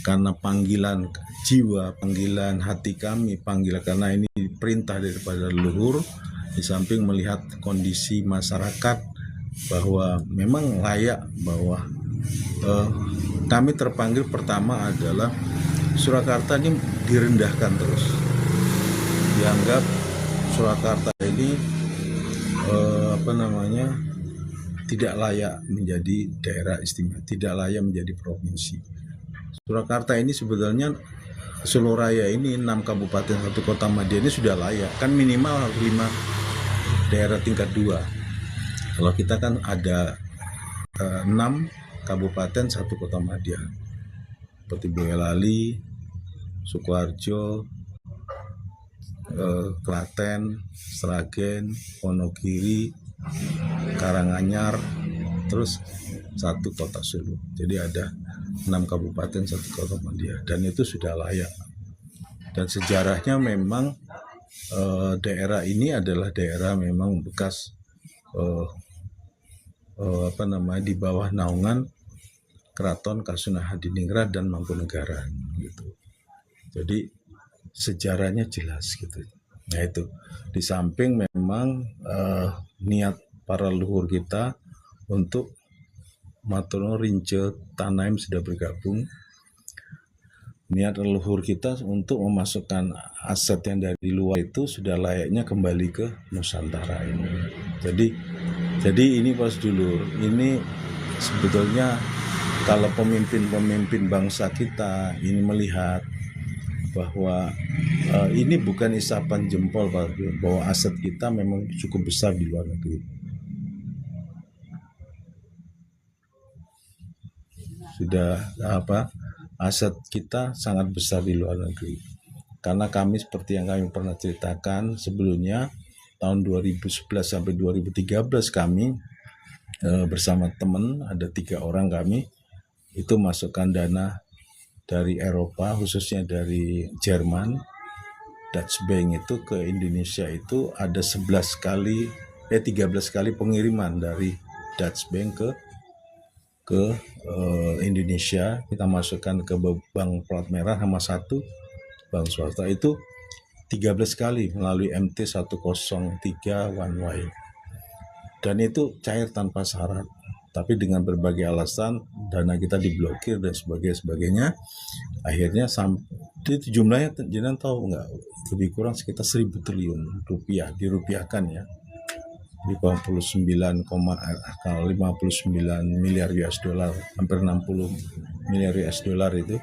karena panggilan jiwa, panggilan hati kami, karena ini perintah daripada leluhur, di samping melihat kondisi masyarakat bahwa memang layak, bahwa kami terpanggil pertama adalah Surakarta ini direndahkan terus, dianggap Surakarta ini tidak layak menjadi daerah istimewa, tidak layak menjadi provinsi. Surakarta ini sebetulnya Solo Raya ini 6 kabupaten 1 kota madya ini sudah layak, kan minimal harus 5 daerah tingkat 2. Kalau kita kan ada 6 kabupaten 1 kota madya, seperti Boyolali, Sukoharjo, Klaten, Sragen, Wonogiri, Karanganyar, terus 1 kota Solo. Jadi ada 6 kabupaten 1 kota madya, dan itu sudah layak. Dan sejarahnya memang daerah ini adalah daerah memang bekas di bawah naungan Keraton Kasunanan Hadiningrat dan Mangkunegaran gitu. Jadi sejarahnya jelas gitu. Nah itu, di samping memang niat para leluhur kita untuk Matono, Rince, Tanaim sudah bergabung. Niat leluhur kita untuk memasukkan aset yang dari luar itu sudah layaknya kembali ke Nusantara ini. Jadi ini Pak Sedulur, ini sebetulnya kalau pemimpin bangsa kita ini melihat bahwa ini bukan isapan jempol Pak Sedulur, bahwa aset kita memang cukup besar di luar negeri. Sudah aset kita sangat besar di luar negeri. Karena kami seperti yang kami pernah ceritakan sebelumnya, tahun 2011 sampai 2013 kami bersama teman, ada 3 orang kami, itu masukkan dana dari Eropa, khususnya dari Jerman, Dutch Bank itu ke Indonesia itu ada 13 kali pengiriman dari Dutch Bank ke Indonesia. Kita masukkan ke bank plat merah sama 1 bank swasta, itu 13 kali melalui MT 103 one way, dan itu cair tanpa syarat, tapi dengan berbagai alasan dana kita diblokir dan sebagainya. Akhirnya itu jumlahnya jangan tahu nggak, lebih kurang sekitar 1.000 triliun rupiah, dirupiahkan ya, 59,59 miliar US dollar, hampir 60 miliar US dollar, itu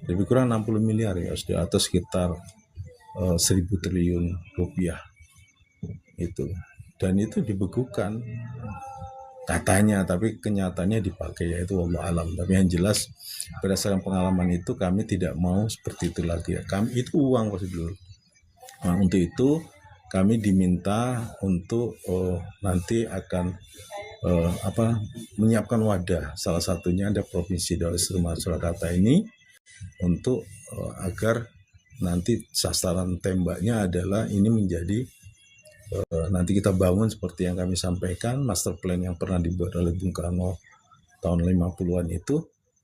lebih kurang 60 miliar US dollar atau sekitar 1.000 triliun rupiah itu, dan itu dibekukan katanya, tapi kenyataannya dipakai, yaitu wallahu alam. Tapi yang jelas berdasarkan pengalaman itu kami tidak mau seperti itu lagi. Kami itu uang prosedur. Nah, untuk itu kami diminta untuk nanti akan menyiapkan wadah, salah satunya ada Provinsi Darussalam Surakarta ini, untuk agar nanti sasaran tembaknya adalah ini menjadi nanti kita bangun seperti yang kami sampaikan, master plan yang pernah dibuat oleh Bung Karno tahun 50-an itu,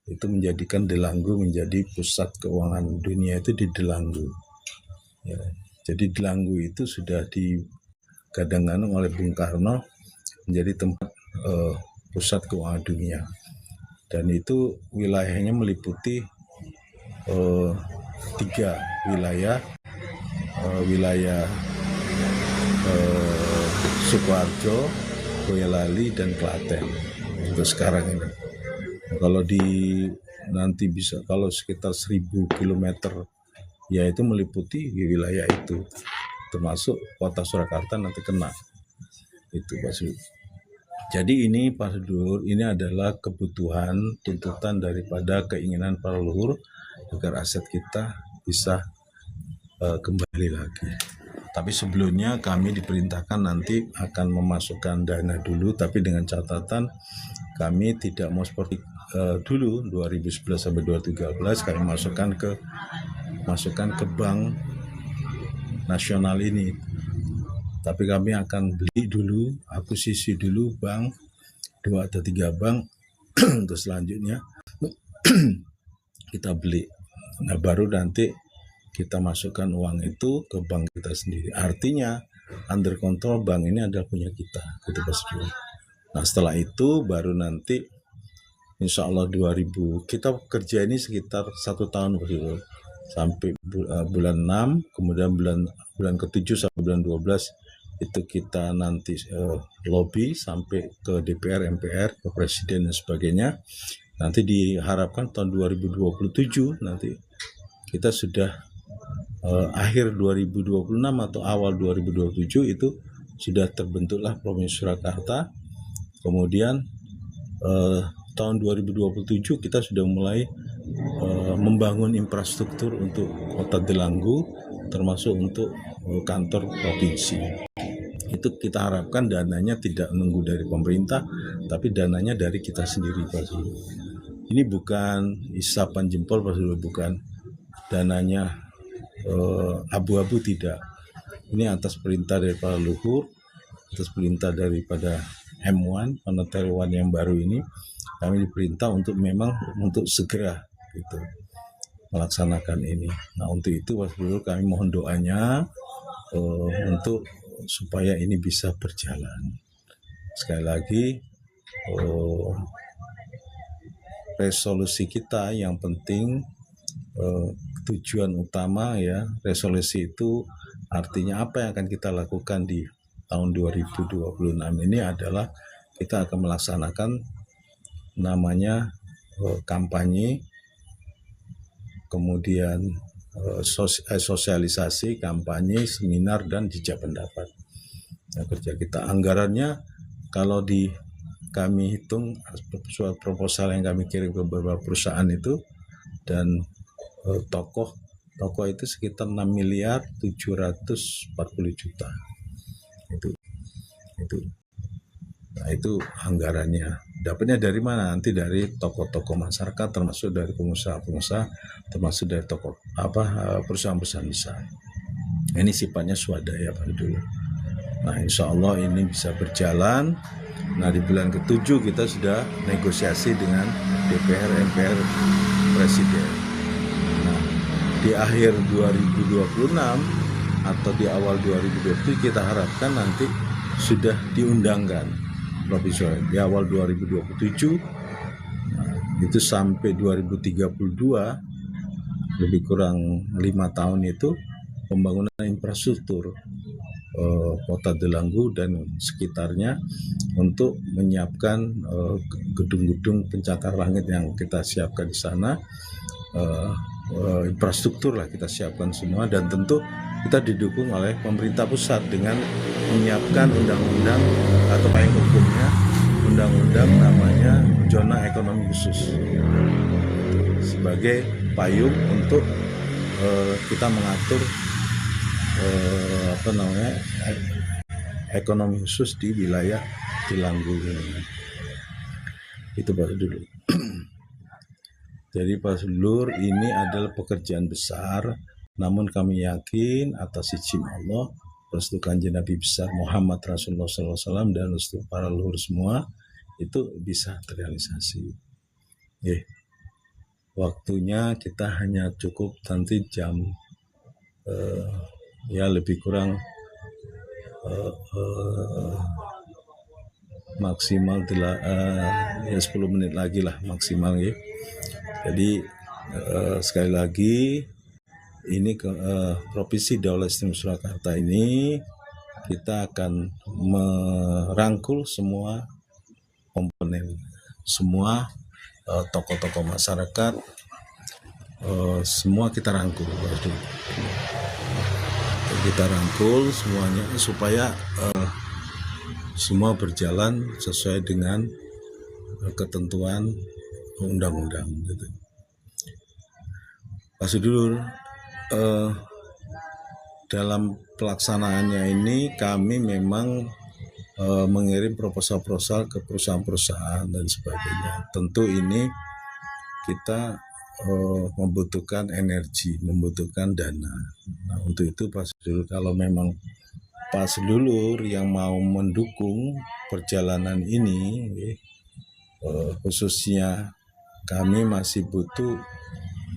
itu menjadikan Delanggu menjadi pusat keuangan dunia itu di Delanggu. Ya, jadi Delanggu itu sudah digadang-gadang oleh Bung Karno menjadi tempat pusat keuangan dunia, dan itu wilayahnya meliputi 3 wilayah, wilayah Sukoharjo, Boyolali, dan Klaten untuk sekarang ini. Kalau nanti bisa kalau sekitar 1000 km ya itu meliputi wilayah itu, termasuk kota Surakarta nanti kena itu Pak Sul. Jadi ini Pak Sedulur, ini adalah kebutuhan tuntutan daripada keinginan para leluhur agar aset kita bisa kembali lagi. Tapi sebelumnya kami diperintahkan nanti akan memasukkan dana dulu, tapi dengan catatan kami tidak mau seperti dulu 2011 sampai 2013 kami masukkan ke bank nasional ini. Tapi kami akan beli dulu, akuisisi dulu bank, 2 atau 3 bank, untuk selanjutnya kita beli. Nah baru nanti kita masukkan uang itu ke bank kita sendiri. Artinya under control bank ini adalah punya kita, gitu Pak Sedulur. Nah setelah itu baru nanti insya Allah 2000 kita kerja ini sekitar 1 tahun Pak Sedulur, sampai bulan 6, kemudian bulan ke-7 sampai bulan 12 itu kita nanti lobby sampai ke DPR, MPR, ke Presiden dan sebagainya. Nanti diharapkan tahun 2027 nanti kita sudah akhir 2026 atau awal 2027 itu sudah terbentuklah Provinsi Surakarta. Kemudian tahun 2027 kita sudah mulai membangun infrastruktur untuk Kota Delanggu, termasuk untuk kantor provinsi. Itu kita harapkan dananya tidak menunggu dari pemerintah, tapi dananya dari kita sendiri Pak Sedulur. Ini bukan isapan jempol Pak Sedulur, bukan dananya abu-abu, tidak. Ini atas perintah dari para leluhur, atas perintah daripada M1, Monetary One yang baru ini, kami diperintah untuk segera gitu melaksanakan ini. Nah untuk itu Pak Sedulur kami mohon doanya untuk supaya ini bisa berjalan. Sekali lagi resolusi kita yang penting, tujuan utama ya, resolusi itu artinya apa yang akan kita lakukan di tahun 2026 ini adalah kita akan melaksanakan namanya kampanye, kemudian sosialisasi, kampanye, seminar, dan jejak pendapat. Nah, kerja kita anggarannya kalau kami hitung soal proposal yang kami kirim ke beberapa perusahaan itu dan tokoh itu sekitar 6.740 juta. Itu. Nah, itu anggarannya. Dapatnya dari mana? Nanti dari tokoh-tokoh masyarakat, termasuk dari pengusaha-pengusaha, termasuk dari perusahaan-perusahaan besar. Ini sifatnya swadaya Pak dulu. Nah, insya Allah ini bisa berjalan. Nah, di bulan ke-7 kita sudah negosiasi dengan DPR, MPR, Presiden. Nah, di akhir 2026 atau di awal 2027 kita harapkan nanti sudah diundangkan di awal 2027. Nah, itu sampai 2032, lebih kurang 5 tahun itu pembangunan infrastruktur Kota Delanggu dan sekitarnya untuk menyiapkan gedung-gedung pencakar langit yang kita siapkan di sana, infrastruktur lah kita siapkan semua, dan tentu kita didukung oleh pemerintah pusat dengan menyiapkan undang-undang atau payung hukumnya, undang-undang namanya zona ekonomi khusus sebagai payung untuk kita mengatur ekonomi khusus di wilayah Delanggu ini. Itu Pak Sedulur. Jadi Pak Sedulur, ini adalah pekerjaan besar, namun kami yakin atas izin Allah, restu Kanjeng Nabi besar Muhammad Rasulullah SAW dan restu para leluhur semua itu bisa terrealisasi. waktunya kita hanya cukup nanti jam ya lebih kurang maksimal ya 10 menit lagi lah maksimal ya. Jadi sekali lagi ini Provinsi Daulat Istimewa Surakarta ini kita akan merangkul semua komponen, semua tokoh-tokoh masyarakat, semua kita rangkul. Kita rangkul semuanya supaya semua berjalan sesuai dengan ketentuan undang-undang gitu. Pak Sedulur, dalam pelaksanaannya ini kami memang mengirim proposal-proposal ke perusahaan-perusahaan dan sebagainya. Tentu ini kita membutuhkan energi, membutuhkan dana. Nah, untuk itu Pak Sedulur, kalau memang Pak Sedulur yang mau mendukung perjalanan ini, khususnya kami masih butuh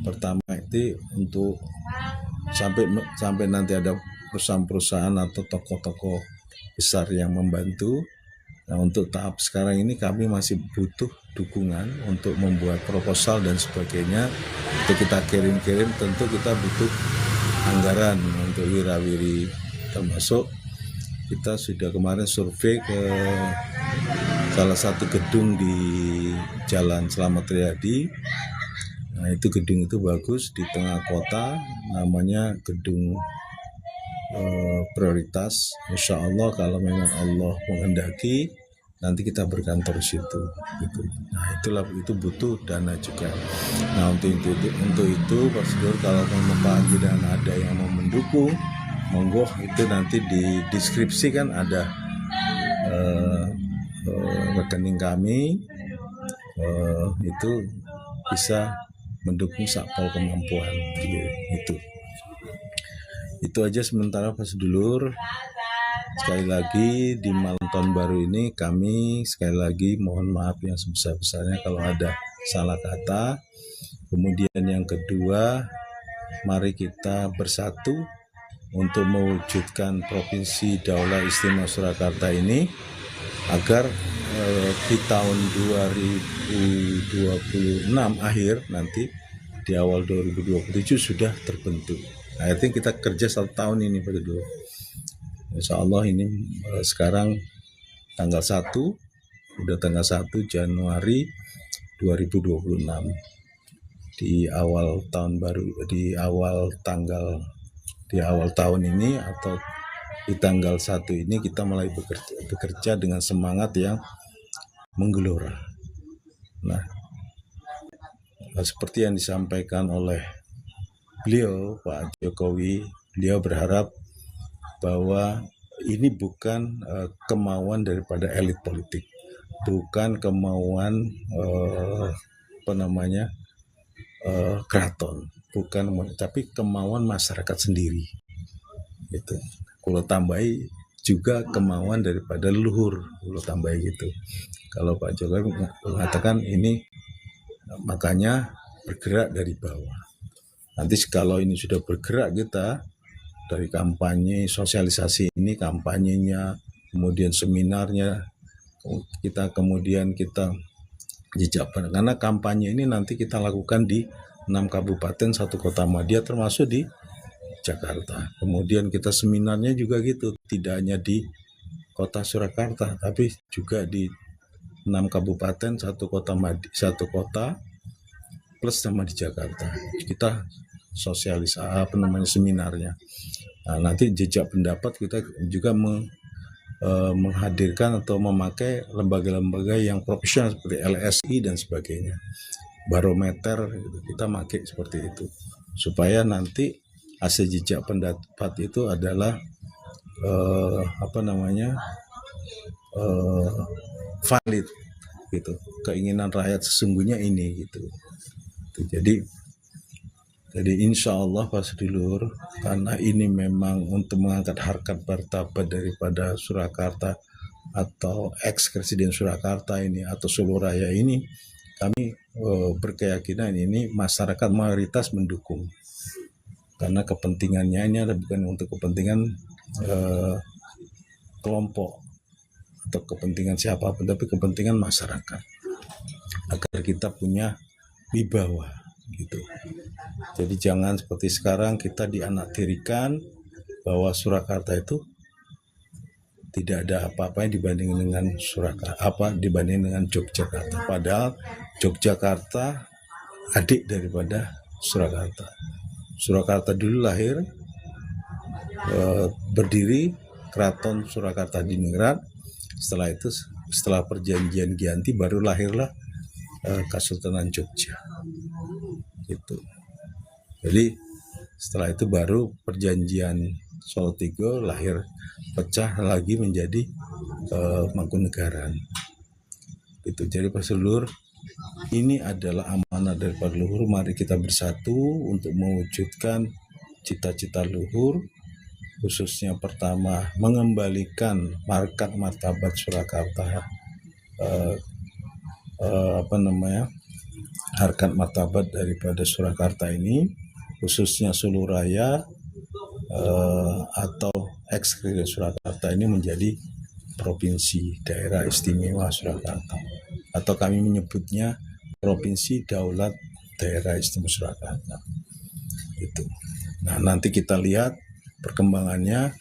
pertama itu untuk sampai nanti ada perusahaan-perusahaan atau tokoh-tokoh besar yang membantu. Nah, untuk tahap sekarang ini kami masih butuh dukungan untuk membuat proposal dan sebagainya. Untuk kita kirim-kirim tentu kita butuh anggaran untuk wirawiri, termasuk kita sudah kemarin survei ke salah satu gedung di Jalan Slamet Riyadi. Nah, itu gedung itu bagus di tengah kota, namanya gedung prioritas. Insya Allah kalau memang Allah menghendaki nanti kita berkantor situ gitu. Nah, itu butuh dana juga. Nah, untuk itu Pak Sedulur, kalau memang Pak Haji dan ada yang mau mendukung, monggo, itu nanti di deskripsi kan ada rekening kami, itu bisa mendukung sakpol kemampuan gitu. Itu aja sementara Pak Sedulur. Sekali lagi di malam tahun baru ini kami sekali lagi mohon maaf yang sebesar-besarnya kalau ada salah kata. Kemudian yang kedua, mari kita bersatu untuk mewujudkan Provinsi Daulat Istimewa Surakarta ini agar di tahun 2026 akhir nanti di awal 2027 sudah terbentuk. Nah, I think kita kerja 1 tahun ini Pak Sedulur. Insya Allah ini sekarang tanggal 1, udah tanggal 1 Januari 2026. Di awal tahun baru, di awal tahun ini atau di tanggal 1 ini kita mulai bekerja dengan semangat yang menggelora. Nah, seperti yang disampaikan oleh beliau Pak Jokowi, beliau berharap bahwa ini bukan kemauan daripada elit politik, bukan kemauan keraton, bukan, tapi kemauan masyarakat sendiri. Gitu. Kalau tambahi juga kemauan daripada leluhur, kalau tambahi gitu. Kalau Pak Jokowi mengatakan ini makanya bergerak dari bawah. Nanti kalau ini sudah bergerak kita dari kampanye, sosialisasi ini, kampanyenya, kemudian seminarnya, kita jejak, karena kampanye ini nanti kita lakukan di 6 kabupaten, 1 kota madya termasuk di Jakarta. Kemudian kita seminarnya juga gitu, tidak hanya di kota Surakarta, tapi juga di 6 kabupaten, 1 kota plus sama di Jakarta. Kita seminarnya. Nah, nanti jejak pendapat kita juga menghadirkan atau memakai lembaga-lembaga yang profesional seperti LSI dan sebagainya, barometer gitu. Kita pakai seperti itu supaya nanti hasil jejak pendapat itu adalah valid gitu, keinginan rakyat sesungguhnya ini gitu. Jadi insya Allah Pak Sedulur, karena ini memang untuk mengangkat harkat martabat daripada Surakarta atau ex-Presiden Surakarta ini atau Solo Raya ini, kami berkeyakinan ini masyarakat mayoritas mendukung, karena kepentingannya ini adalah bukan untuk kepentingan kelompok atau kepentingan siapapun, tapi kepentingan masyarakat agar kita punya wibawa gitu. Jadi jangan seperti sekarang kita dianaktirikan bahwa Surakarta itu tidak ada apa-apanya dibanding dengan dibanding dengan Yogyakarta. Padahal Yogyakarta adik daripada Surakarta. Surakarta dulu lahir, berdiri Keraton Surakarta Diningrat. Setelah itu, setelah perjanjian Giyanti, baru lahirlah Kesultanan Jogja. Gitu. Jadi setelah itu baru perjanjian Solotigo lahir, pecah lagi menjadi Mangkunegaran. Itu. Jadi Pak Sedulur, ini adalah amanah dari para leluhur. Mari kita bersatu untuk mewujudkan cita-cita leluhur, khususnya pertama mengembalikan markat martabat Surakarta, harkat martabat daripada Surakarta ini, khususnya Sulu Raya atau eks-Kri Surakarta ini menjadi provinsi daerah istimewa Surakarta, atau kami menyebutnya provinsi daulat daerah istimewa Surakarta. Itu. Nah, nanti kita lihat perkembangannya.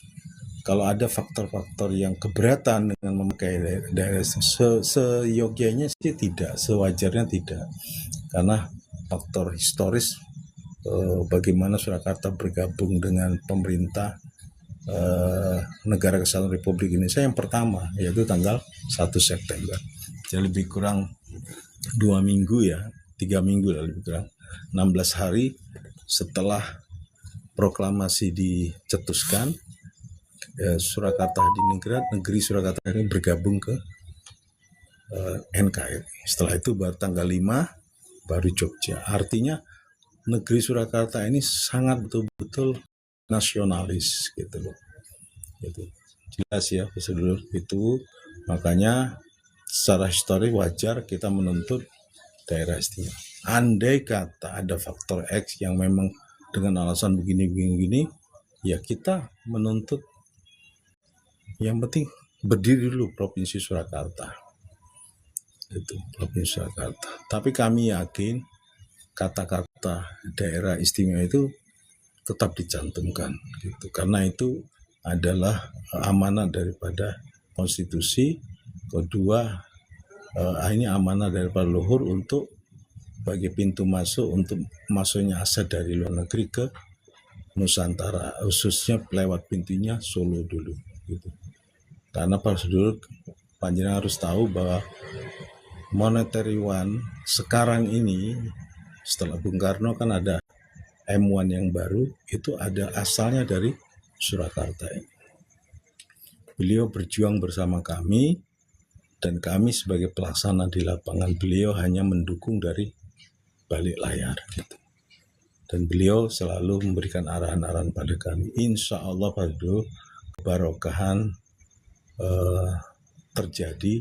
Kalau ada faktor-faktor yang keberatan dengan memakai daerah seyogyanya sih tidak, sewajarnya tidak, karena faktor historis bagaimana Surakarta bergabung dengan pemerintah Negara Kesatuan Republik Indonesia yang pertama, yaitu tanggal 1 September. Jadi lebih kurang 2 minggu ya, 3 minggu lah, lebih kurang 16 hari setelah proklamasi dicetuskan, Surakarta Diningrat, negeri Surakarta ini bergabung ke NKRI. Setelah itu baru tanggal 5 baru Jogja. Artinya negeri Surakarta ini sangat betul-betul nasionalis gitu loh. Gitu. Jelas ya Pak Sedulur, itu makanya secara historis wajar kita menuntut daerah istimewa. Andai kata ada faktor X yang memang dengan alasan begini, ya kita menuntut yang penting berdiri dulu Provinsi Surakarta. Itu Provinsi Surakarta. Tapi kami yakin kata-kata daerah istimewa itu tetap dicantumkan gitu, karena itu adalah amanah daripada konstitusi. Kedua, ini amanah daripada leluhur untuk bagi pintu masuk untuk masuknya aset dari luar negeri ke Nusantara, khususnya lewat pintunya Solo dulu gitu. Karena Pak Sedulur, panjenengan harus tahu bahwa Monetary One sekarang ini setelah Bung Karno kan ada M1 yang baru, itu ada asalnya dari Surakarta ini. Beliau berjuang bersama kami, dan kami sebagai pelaksana di lapangan, beliau hanya mendukung dari balik layar gitu. Dan beliau selalu memberikan arahan-arahan pada kami. Insya Allah Pak Sedulur, kebarokahan terjadi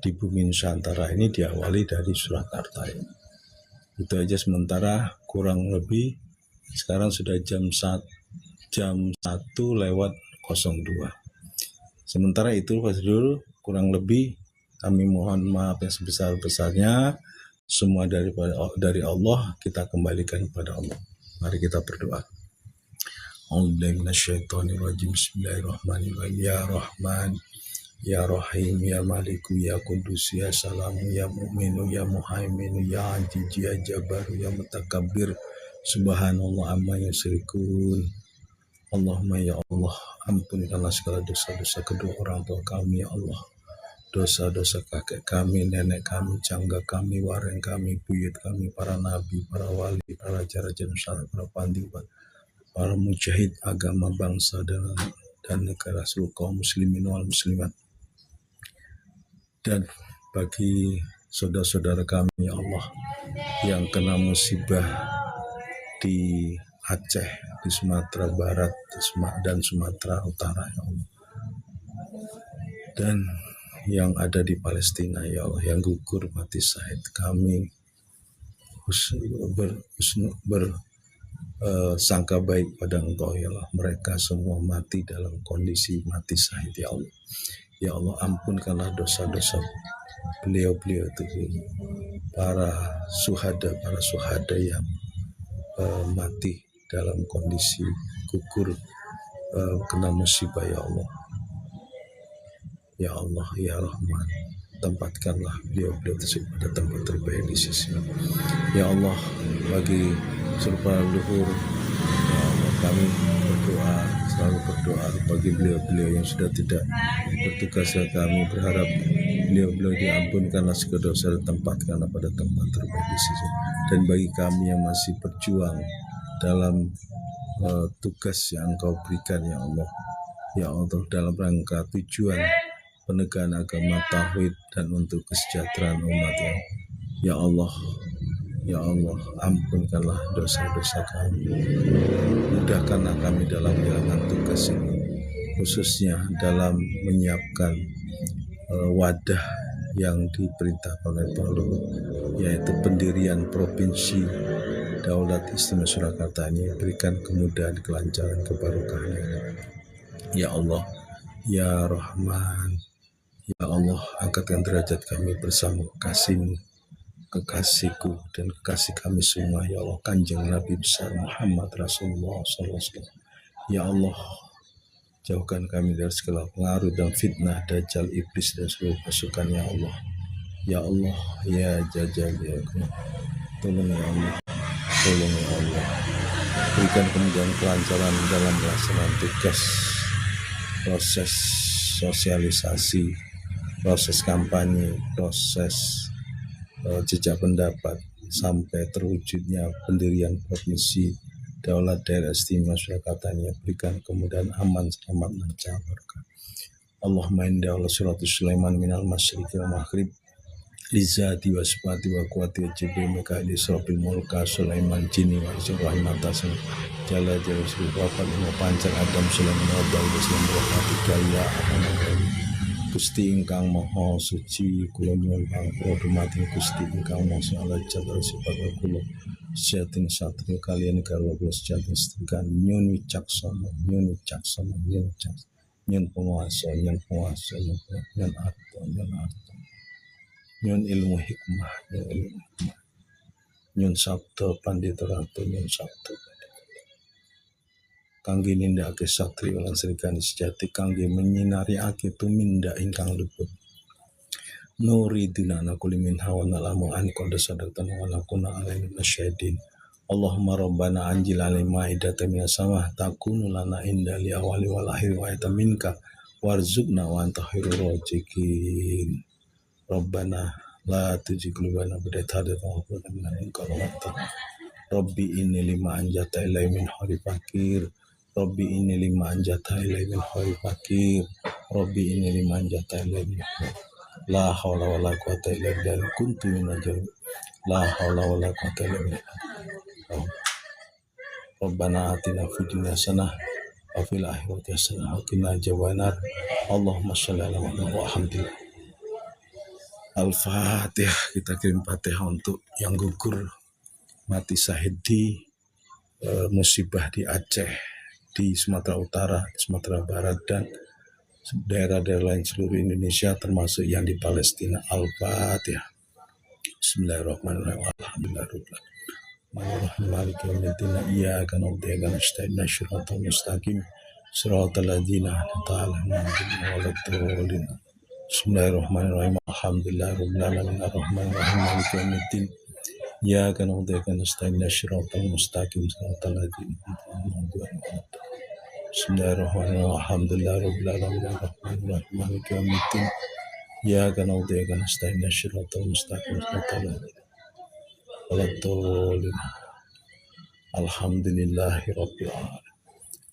di bumi Nusantara ini diawali dari Surakarta ini. Itu aja sementara, kurang lebih sekarang sudah jam 1:02. Sementara itu Pak Sedulur, kurang lebih kami mohon maaf yang sebesar-besarnya. Semua dari Allah, kita kembalikan kepada Allah. Mari kita berdoa. Bismillahirrahmanirrahim. Ya Rahman, Ya Rahim, Ya Maliku, Ya Kudus, Ya Salamu, Ya Mu'minu, Ya Muhaiminu, Ya Aziz, Ya Jabaru, Ya Mutakabbir. Subhanallah amma yusyrikun. Allahumma ya Allah, ampunkanlah segala dosa-dosa kedua orang tua kami ya Allah. Dosa-dosa kakek kami, nenek kami, cangga kami, wareng kami, buyut kami, para nabi, para wali, para raja-raja Nusantara, para pandit, para mujahid agama bangsa dan negara, seluruh kaum muslimin wal muslimat. Dan bagi saudara-saudara kami ya Allah yang kena musibah di Aceh, di Sumatera Barat dan Sumatera Utara ya Allah. Dan yang ada di Palestina ya Allah, yang gugur mati syahid, kami bersangka baik pada Engkau ya Allah, mereka semua mati dalam kondisi mati syahid ya Allah. Ya Allah, ampunkanlah dosa-dosa beliau-beliau itu, para suhada yang mati dalam kondisi gugur kena musibah ya Allah. Ya Allah, ya Rahman, tempatkanlah beliau-beliau tersebut pada tempat terbaik di sisi. Ya Allah, bagi seluruh para leluhur, ya Allah, kami selalu berdoa bagi beliau-beliau yang sudah tidak bertugas, ya kami berharap beliau-beliau diampunkanlah segala dosa dan tempatkanlah pada tempat terbaik di sisi. Dan bagi kami yang masih berjuang dalam tugas yang Engkau berikan ya Allah, dalam rangka tujuan penegakan agama tauhid dan untuk kesejahteraan umat ya Allah, ampunkanlah dosa-dosa kami, mudahkanlah kami dalam menjalankan tugas ini, khususnya dalam menyiapkan wadah yang diperintahkan oleh Pak Luhut, yaitu pendirian Provinsi Daulat Istimewa Surakarta ini. Berikan kemudahan, kelancaran, keberkahan ya Allah, ya Rahman, ya Allah, angkatkan derajat kami bersama kekasihku dan kekasih kami semua ya Allah, Kanjeng Nabi besar Muhammad Rasulullah SAW. Ya Allah, jauhkan kami dari segala pengaruh dan fitnah dajjal, iblis dan seluruh pasukan ya Allah. Ya Allah, ya Jajal, ya Allah, tolong ya Allah, tolong ya Allah, berikan kemudahan, kelancaran dalam pelaksanaan tugas, proses sosialisasi, proses kampanye, proses jejak pendapat, sampai terwujudnya pendirian Provinsi Daulat Daerah Istimewa Surakarta ini. Berikan kemudahan, aman, selamat, lancar, berkah. Allahumma inna Allah suratu Sulaiman minal masyriqi wal maghrib lizati wa sifati wa quwati wa jibril mikail israfil mulka Sulaiman jini wa isyrahim atasan jala jala suri wafat ilmu pancar Adam Sulaiman wa Daud Sulaiman wa fatika ya Rahman. Gusti ingkang maha suci, kula nyuwun pangapura dumateng Gusti ingkang maha Allah jalla sifat kula sejatin satria kaliyan garwa kula sejatin setrika nyun wicaksana, nyun penguasa, nyun arta, nyun ilmu hikmah, nyun sabda pandita ratu, nyun sabda kangge nindakake satria lan srikane sejati, kangge menyinari ake tumindak ingkang luput nuri dinana kulimin hawan alamu an konda sadatan wa lakuna alaina nasyadin. Allahumma rabbana anjil alaina ma'idatan minas samah takunu lana inda li awali wal akhir wa ayatan minka warzuqna wa anta khairur raziqin. Rabbana la tuzigh qulubana ba'da idh hadaytana wa hab lana min ladunka rahmatan. Rabbi inni lima anjata ilai min khari fakir. Rabbi inni lima anjata ilai min khari fakir. Rabbi inni lima anjata ilai min la haula wala quwata illa billah kuntu minal jahilin. La haula wala quwata illa billah. Rabbana atina fid dunya hasanah wa fil akhirati hasanah wa qina adzabannar. Allahumma shalli ala Muhammad wa alhamdulillah. Al-Fatihah. Kita kirim Fatihah untuk yang gugur mati syahid di musibah di Aceh, di Sumatera Utara, Sumatera Barat, dan daerah-daerah lain seluruh Indonesia, termasuk yang di Palestina. Al-Fatihah. Bismillahirrahmanirrahim. Alhamdulillahirabbil alamin. Maliki yaumiddin. Iyyaka na'budu wa iyyaka nasta'in. Shiratal mustaqim. Shiratal ladzina an'amta 'alaihim ghairil maghdubi. Bismillahirrahmanirrahim. Alhamdulillahirabbil alamin. Arrahmanirrahim. Maliki yaumiddin. Iyyaka na'budu wa iyyaka nasta'in. Shiratal mustaqim. Shiratal ladzina an'amta 'alaihim. Bismillahirrahmanirrahim. Alhamdulillahirabbil alamin. Arrahmanirrahim. Maliki yaumiddin. Iyyaka na'budu wa iyyaka nasta'in. Shiratal mustaqim. Shiratal ladzina Alhamdulillahirabbil alamin.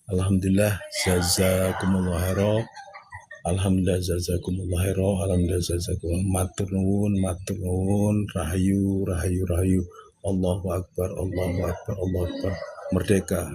Alhamdulillah, jazakumullah khairan. Alhamdulillah, jazakumullah khairan. Alhamdulillah, jazakumullah. Matur nuwun, rahayu. Allahu akbar, Allahu akbar, Allahu akbar. Merdeka.